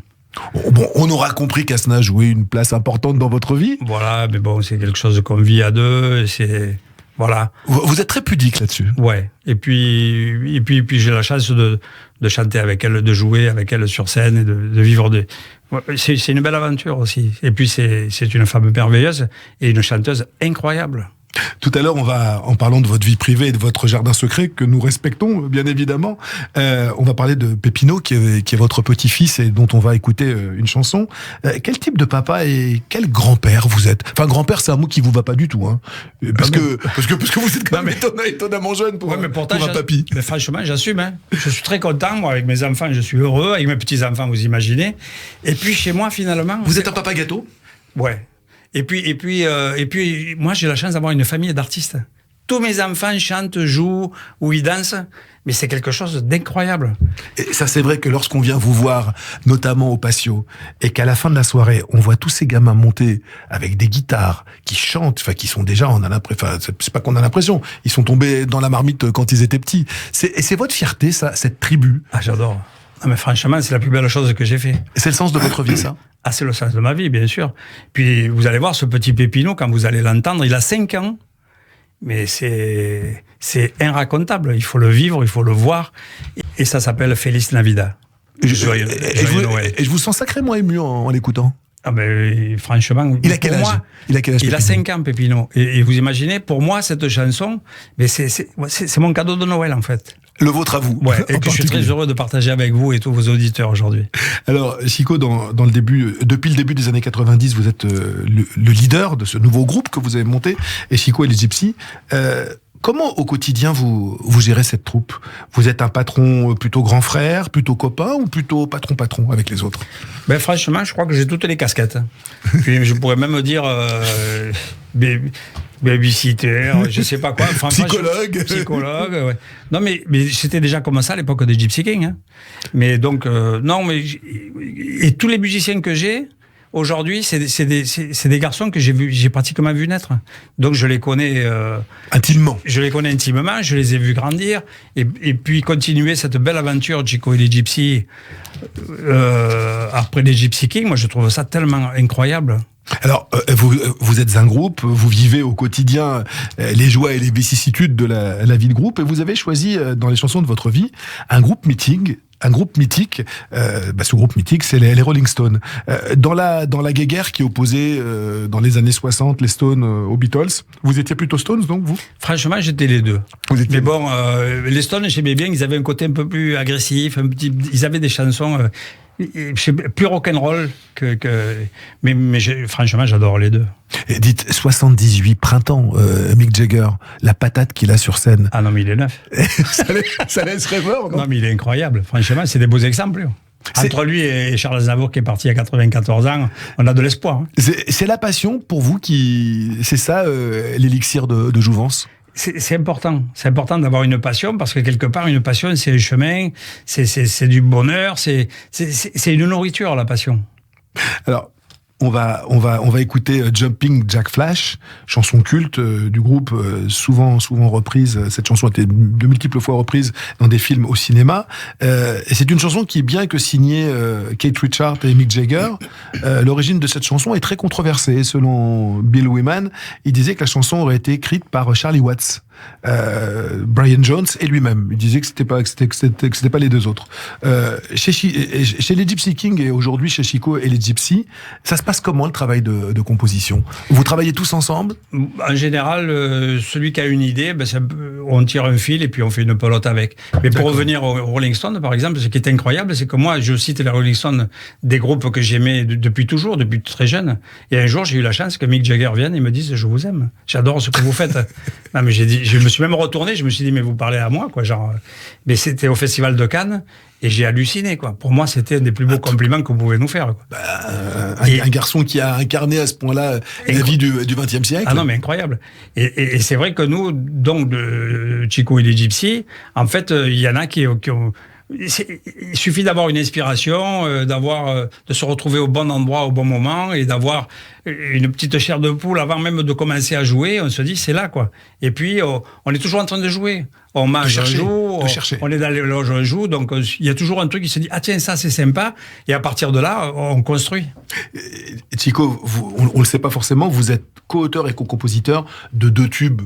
Bon, on aura compris qu'Asna jouait une place importante dans votre vie. Voilà, mais bon, c'est quelque chose qu'on vit à deux, et c'est... Voilà. Vous êtes très pudique là-dessus. Ouais. Et puis j'ai la chance de de chanter avec elle, de jouer avec elle sur scène et de vivre de... C'est une belle aventure aussi. Et puis c'est une femme merveilleuse et une chanteuse incroyable. Tout à l'heure, en parlant de votre vie privée et de votre jardin secret, que nous respectons, bien évidemment, on va parler de Pépino, qui est votre petit-fils et dont on va écouter une chanson. Quel type de papa et quel grand-père vous êtes? Enfin, grand-père, c'est un mot qui vous va pas du tout, hein. Parce que vous êtes quand même étonnamment jeune pour un papy. Mais franchement, j'assume, hein. Je suis très content, moi, avec mes enfants, je suis heureux, avec mes petits-enfants, vous imaginez. Et puis, chez moi, finalement... Vous êtes un papa gâteau? Ouais. Et puis, moi, j'ai la chance d'avoir une famille d'artistes. Tous mes enfants chantent, jouent ou ils dansent, mais c'est quelque chose d'incroyable. Et ça, c'est vrai que lorsqu'on vient vous voir, notamment au patio, et qu'à la fin de la soirée, on voit tous ces gamins monter avec des guitares, qui chantent, enfin, qui sont déjà, c'est pas qu'on a l'impression, ils sont tombés dans la marmite quand ils étaient petits. Et c'est votre fierté, ça, cette tribu? Ah, j'adore. Non, mais franchement, c'est la plus belle chose que j'ai fait. C'est le sens de votre vie, ça? Ah, c'est le sens de ma vie, bien sûr. Puis, vous allez voir, ce petit Pépino, quand vous allez l'entendre, il a 5 ans. Mais c'est inracontable. Il faut le vivre, il faut le voir. Et ça s'appelle Feliz Navidad. Joyeux Noël. Et je vous sens sacrément ému en l'écoutant. Ah ben, franchement... Il a quel âge? Il a 5 ans, Pépino. Et vous imaginez, pour moi, cette chanson, mais c'est mon cadeau de Noël, en fait. Le vôtre à vous. Ouais, et que je suis très heureux de partager avec vous et tous vos auditeurs aujourd'hui. Alors, Chico, depuis le début des années 90, vous êtes le leader de ce nouveau groupe que vous avez monté, et Chico et les Gypsies. Comment, au quotidien, vous gérez cette troupe? Vous êtes un patron plutôt grand frère, plutôt copain, ou plutôt patron avec les autres? Ben, franchement, je crois que j'ai toutes les casquettes. Puis, je pourrais même dire babysitter, je sais pas quoi. Enfin, psychologue, ouais. Non, mais c'était déjà comme ça à l'époque des Gypsy Kings. Hein. Mais donc, et tous les musiciens que j'ai, aujourd'hui, c'est des garçons que j'ai pratiquement vu naître. Donc je les connais intimement. Je les connais intimement, je les ai vus grandir et puis continuer cette belle aventure Chico et les Gypsies après les Gypsy Kings. Moi, je trouve ça tellement incroyable. Alors, vous êtes un groupe, vous vivez au quotidien les joies et les vicissitudes de la vie de groupe, et vous avez choisi dans les chansons de votre vie un groupe mythique. Ce groupe mythique, c'est les Rolling Stones. Dans la guéguerre qui opposait dans les années 60 les Stones aux Beatles, vous étiez plutôt Stones, donc vous? Franchement, j'étais les deux. Mais bon, les Stones, j'aimais bien, ils avaient un côté un peu plus agressif, ils avaient des chansons plus rock'n'roll mais franchement, j'adore les deux. Et dites, 78 printemps, Mick Jagger, la patate qu'il a sur scène. Ah non, mais il est neuf. ça laisse rêveur, non? Non, mais il est incroyable. Franchement, c'est des beaux exemples. Entre lui et Charles Aznavour, qui est parti à 94 ans, on a de l'espoir. Hein. C'est la passion pour vous c'est ça, l'élixir de jouvence? C'est important. C'est important d'avoir une passion, parce que quelque part, une passion, c'est un chemin, c'est du bonheur, c'est une nourriture, la passion. Alors, on va écouter Jumping Jack Flash, chanson culte du groupe, souvent reprise. Cette chanson a été de multiples fois reprise dans des films au cinéma. Et c'est une chanson qui, bien que signée Keith Richards et Mick Jagger, l'origine de cette chanson est très controversée. Selon Bill Wyman, il disait que la chanson aurait été écrite par Charlie Watts, Brian Jones et lui-même. Il disait que c'était pas les deux autres. Chez les Gypsy Kings et aujourd'hui chez Chico et les Gypsies, ça se passe comment le travail de composition? Vous travaillez tous ensemble? En général, celui qui a une idée, on tire un fil et puis on fait une pelote avec. Mais pour revenir aux Rolling Stones, par exemple, ce qui est incroyable, c'est que moi, je cite les Rolling Stones, des groupes que j'aimais depuis toujours, depuis très jeune. Et un jour, j'ai eu la chance que Mick Jagger vienne et me dise: je vous aime, j'adore ce que vous faites. Non, mais j'ai dit, je me suis même retourné, je me suis dit, mais vous parlez à moi, quoi, genre. Mais c'était au Festival de Cannes et j'ai halluciné, quoi. Pour moi, c'était un des plus beaux compliments que vous pouvez nous faire, quoi. Un garçon qui a incarné à ce point-là la vie du XXe siècle. Ah non, mais incroyable. Et c'est vrai que nous, donc, de Chico et les Gypsies, en fait, il y en a qui ont... Il suffit d'avoir une inspiration, de se retrouver au bon endroit au bon moment et d'avoir une petite chair de poule avant même de commencer à jouer. On se dit, c'est là, quoi. Et puis, on est toujours en train de jouer. On mange un jour, on est dans les loges un jour. Donc, il y a toujours un truc qui se dit, ah tiens, ça c'est sympa. Et à partir de là, on construit. Chico, on le sait pas forcément, vous êtes co-auteur et co-compositeur de 2 tubes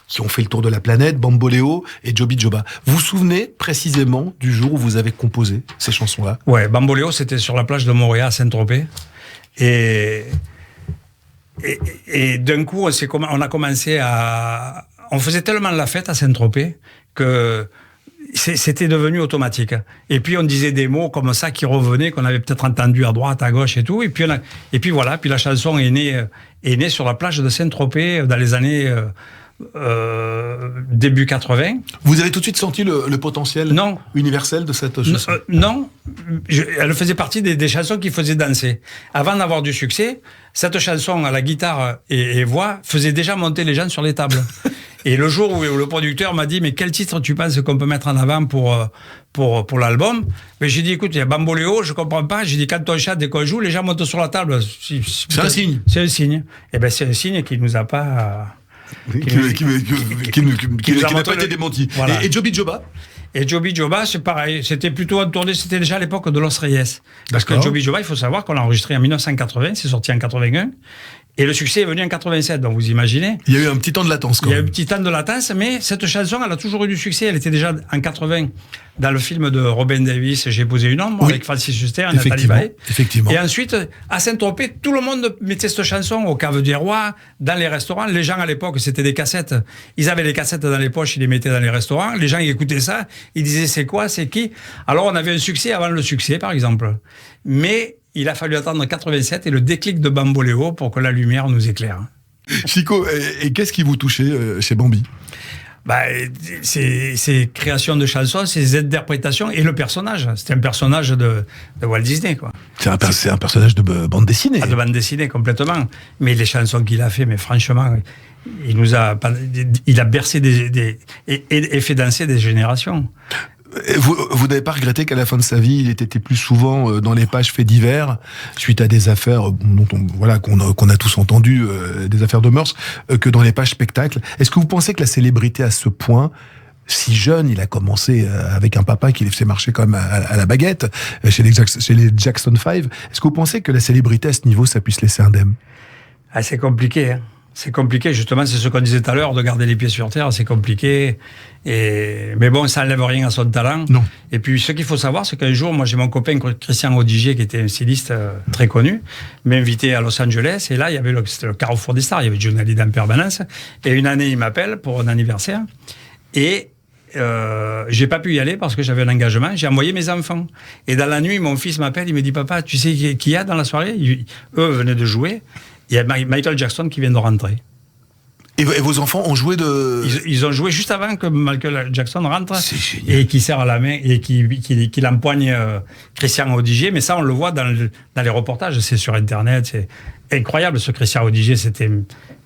qui ont fait le tour de la planète, Bamboléo et Joby Joba. Vous vous souvenez précisément du jour où vous avez composé ces chansons-là? Ouais, Bamboléo, c'était sur la plage de Montréal, à Saint-Tropez. Et d'un coup, on a commencé à... On faisait tellement la fête à Saint-Tropez que c'était devenu automatique. Et puis on disait des mots comme ça qui revenaient, qu'on avait peut-être entendu à droite, à gauche et tout. Et puis voilà, puis la chanson est née sur la plage de Saint-Tropez dans les années début 80. Vous avez tout de suite senti le potentiel universel de cette chanson? Non, elle faisait partie des chansons qui faisaient danser. Avant d'avoir du succès, cette chanson à la guitare et voix faisait déjà monter les gens sur les tables. Et le jour où le producteur m'a dit « Mais quel titre tu penses qu'on peut mettre en avant pour l'album ?» Mais j'ai dit « Écoute, il y a Bamboléo, je comprends pas. » J'ai dit « Quand on chante et qu'on joue, les gens montent sur la table. » C'est un signe. C'est un signe. Et ben c'est un signe qui nous a pas... Qui n'a pas été démenti. Voilà. Et Joby Joba? Et Joby Joba, c'est pareil. C'était plutôt tourné, c'était déjà à l'époque de Los Reyes. Parce que Joby Joba, il faut savoir qu'on l'a enregistré en 1980, c'est sorti en 81. Et le succès est venu en 87, donc vous imaginez. Il y a eu un petit temps de latence, quand même. Il y a eu un petit temps de latence, mais cette chanson, elle a toujours eu du succès. Elle était déjà en 80 dans le film de Robin Davis, J'ai posé une ombre, avec Francis Huster et Nathalie Baye. Effectivement. Et ensuite, à Saint-Tropez, tout le monde mettait cette chanson au Cave des Rois, dans les restaurants. Les gens, à l'époque, c'était des cassettes. Ils avaient les cassettes dans les poches, ils les mettaient dans les restaurants. Les gens, ils écoutaient ça. Ils disaient, c'est quoi, c'est qui? Alors, on avait un succès avant le succès, par exemple. Mais il a fallu attendre 87 et le déclic de Bamboléo pour que la lumière nous éclaire. Chico, et qu'est-ce qui vous touchait chez Bambi? Ces créations de chansons, ces interprétations et le personnage. C'était un personnage de Walt Disney, quoi. C'est un personnage de bande dessinée. De bande dessinée, complètement. Mais les chansons qu'il a fait, mais franchement, il a bercé et fait danser des générations. Vous n'avez pas regretté qu'à la fin de sa vie, il ait été plus souvent dans les pages faits divers, suite à des affaires qu'on a tous entendues, des affaires de mœurs, que dans les pages spectacles? Est-ce que vous pensez que la célébrité à ce point, si jeune, il a commencé avec un papa qui les faisait marcher quand même à la baguette, chez les Jackson 5, est-ce que vous pensez que la célébrité à ce niveau, ça puisse laisser indemne? C'est compliqué, hein. C'est compliqué, justement, c'est ce qu'on disait tout à l'heure, de garder les pieds sur terre, c'est compliqué. Mais bon, ça n'enlève rien à son talent. Non. Et puis, ce qu'il faut savoir, c'est qu'un jour, moi, j'ai mon copain Christian Audigier, qui était un styliste très connu, m'a invité à Los Angeles, et là, c'était le carrefour des stars, il y avait Johnny Hallyday en permanence. Et une année, il m'appelle pour un anniversaire, et j'ai pas pu y aller parce que j'avais un engagement, j'ai envoyé mes enfants. Et dans la nuit, mon fils m'appelle, il me dit, papa, tu sais qui y a dans la soirée? Eux venaient de jouer. Il y a Michael Jackson qui vient de rentrer. Et vos enfants ont joué Ils ont joué juste avant que Michael Jackson rentre. C'est génial. Et qui serre à la main et qui empoigne Christian Audigier. Mais ça, on le voit dans les reportages. C'est sur Internet. C'est incroyable, ce Christian Audigier. C'était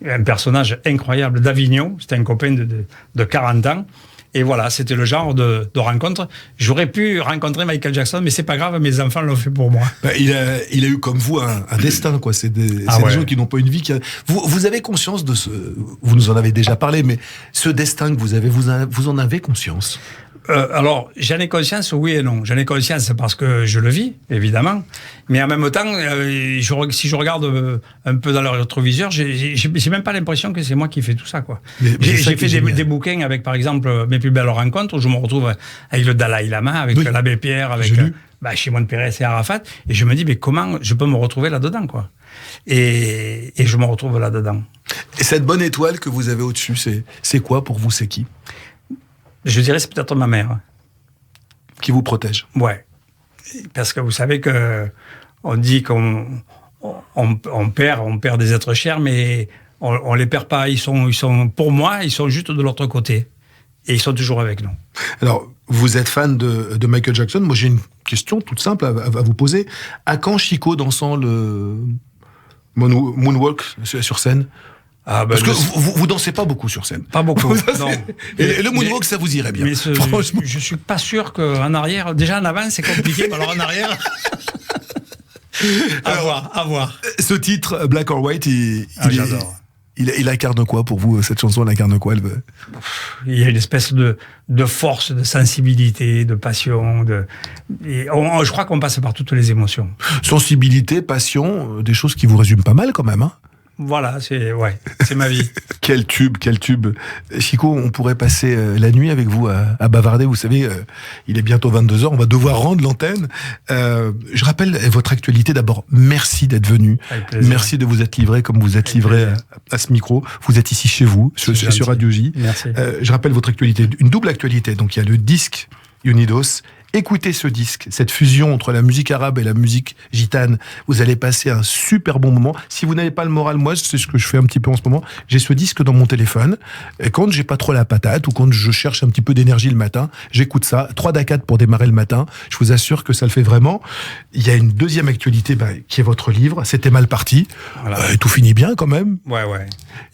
un personnage incroyable d'Avignon. C'était un copain de 40 ans. Et voilà, c'était le genre de rencontre. J'aurais pu rencontrer Michael Jackson, mais c'est pas grave, mes enfants l'ont fait pour moi. Il a eu comme vous un destin, quoi. C'est des gens qui n'ont pas une vie. Vous avez conscience de ce... Vous nous en avez déjà parlé, mais ce destin que vous avez, vous en avez conscience? Alors, j'en ai conscience, oui et non. J'en ai conscience parce que je le vis, évidemment. Mais en même temps, si je regarde un peu dans le rétroviseur, j'ai même pas l'impression que c'est moi qui fais tout ça, quoi. J'ai fait des bouquins avec, par exemple, Mes plus belles rencontres, où je me retrouve avec le Dalai Lama, avec l'abbé Pierre, avec Shimon Peres et Arafat. Et je me dis, mais comment je peux me retrouver là-dedans, quoi? Et je me retrouve là-dedans. Et cette bonne étoile que vous avez au-dessus, c'est quoi pour vous? C'est qui? Je dirais c'est peut-être ma mère. Qui vous protège? Ouais. Parce que vous savez on dit qu'on perd des êtres chers, mais on les perd pas. Ils sont, pour moi, ils sont juste de l'autre côté. Et ils sont toujours avec nous. Alors, vous êtes fan de Michael Jackson. Moi, j'ai une question toute simple à vous poser. À quand Chico dansant le moonwalk sur scène? Parce que vous dansez pas beaucoup sur scène. Pas beaucoup, non. Et le moonwalk, ça vous irait bien. Mais franchement. Je suis pas sûr qu'en arrière... Déjà, en avant, c'est compliqué, mais alors en arrière... à voir. Ce titre, Black or White, j'adore. Il incarne quoi pour vous, cette chanson? Elle incarne quoi? Il y a une espèce de force, de sensibilité, de passion. Je crois qu'on passe par toutes les émotions. Sensibilité, passion, des choses qui vous résument pas mal quand même, hein? Voilà, c'est ma vie. Quel tube. Chico, on pourrait passer la nuit avec vous à bavarder. Vous savez, il est bientôt 22h, on va devoir rendre l'antenne. Je rappelle votre actualité. D'abord, merci d'être venu. Merci de vous être livré comme vous êtes livré à ce micro. Vous êtes ici chez vous, sur Radio J. Merci. Je rappelle votre actualité, une double actualité. Donc il y a le disque Unidos. Écoutez ce disque, cette fusion entre la musique arabe et la musique gitane. Vous allez passer un super bon moment. Si vous n'avez pas le moral, moi, c'est ce que je fais un petit peu en ce moment. J'ai ce disque dans mon téléphone. Et quand j'ai pas trop la patate ou quand je cherche un petit peu d'énergie le matin, j'écoute ça. 3 d'A4 pour démarrer le matin. Je vous assure que ça le fait vraiment. Il y a une deuxième actualité qui est votre livre. C'était mal parti. Voilà. Tout finit bien quand même. Ouais.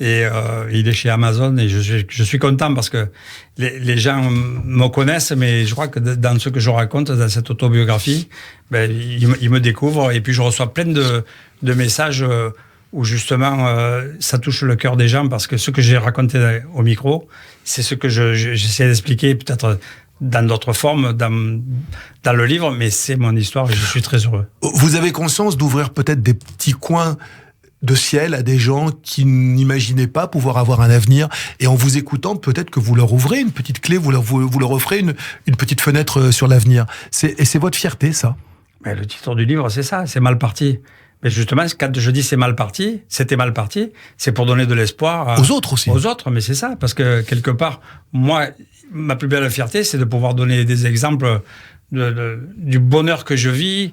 Et il est chez Amazon et je suis content parce que les gens me connaissent, mais je crois que dans ce que je raconte, dans cette autobiographie, ils me découvrent et puis je reçois plein de messages où justement ça touche le cœur des gens parce que ce que j'ai raconté au micro, c'est ce que j'essaie d'expliquer peut-être dans d'autres formes, dans le livre, mais c'est mon histoire et je suis très heureux. Vous avez conscience d'ouvrir peut-être des petits coins de ciel à des gens qui n'imaginaient pas pouvoir avoir un avenir, et en vous écoutant, peut-être que vous leur ouvrez une petite clé, vous leur offrez une petite fenêtre sur l'avenir. Et c'est votre fierté, ça. Mais le titre du livre, c'est ça, c'est mal parti. Mais justement, quand je dis c'était mal parti, c'est pour donner de l'espoir aux autres aussi. Aux autres, mais c'est ça, parce que quelque part, moi, ma plus belle fierté, c'est de pouvoir donner des exemples du bonheur que je vis,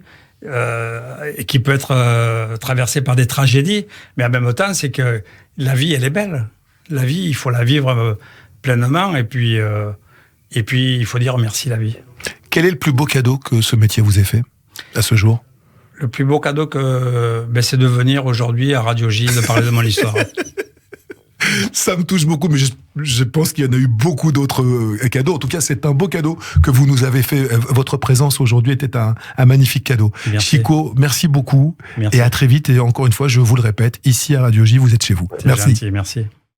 et qui peut être traversé par des tragédies, mais en même temps, c'est que la vie, elle est belle. La vie, il faut la vivre pleinement, et puis il faut dire merci la vie. Quel est le plus beau cadeau que ce métier vous ait fait à ce jour ? Le plus beau cadeau c'est de venir aujourd'hui à Radio J, de parler de mon histoire. Ça me touche beaucoup, mais je pense qu'il y en a eu beaucoup d'autres cadeaux. En tout cas, c'est un beau cadeau que vous nous avez fait. Votre présence aujourd'hui était un magnifique cadeau. Merci. Chico, merci beaucoup. Merci. Et à très vite. Et encore une fois, je vous le répète, ici à Radio J, vous êtes chez vous. C'est merci. Gentil, merci.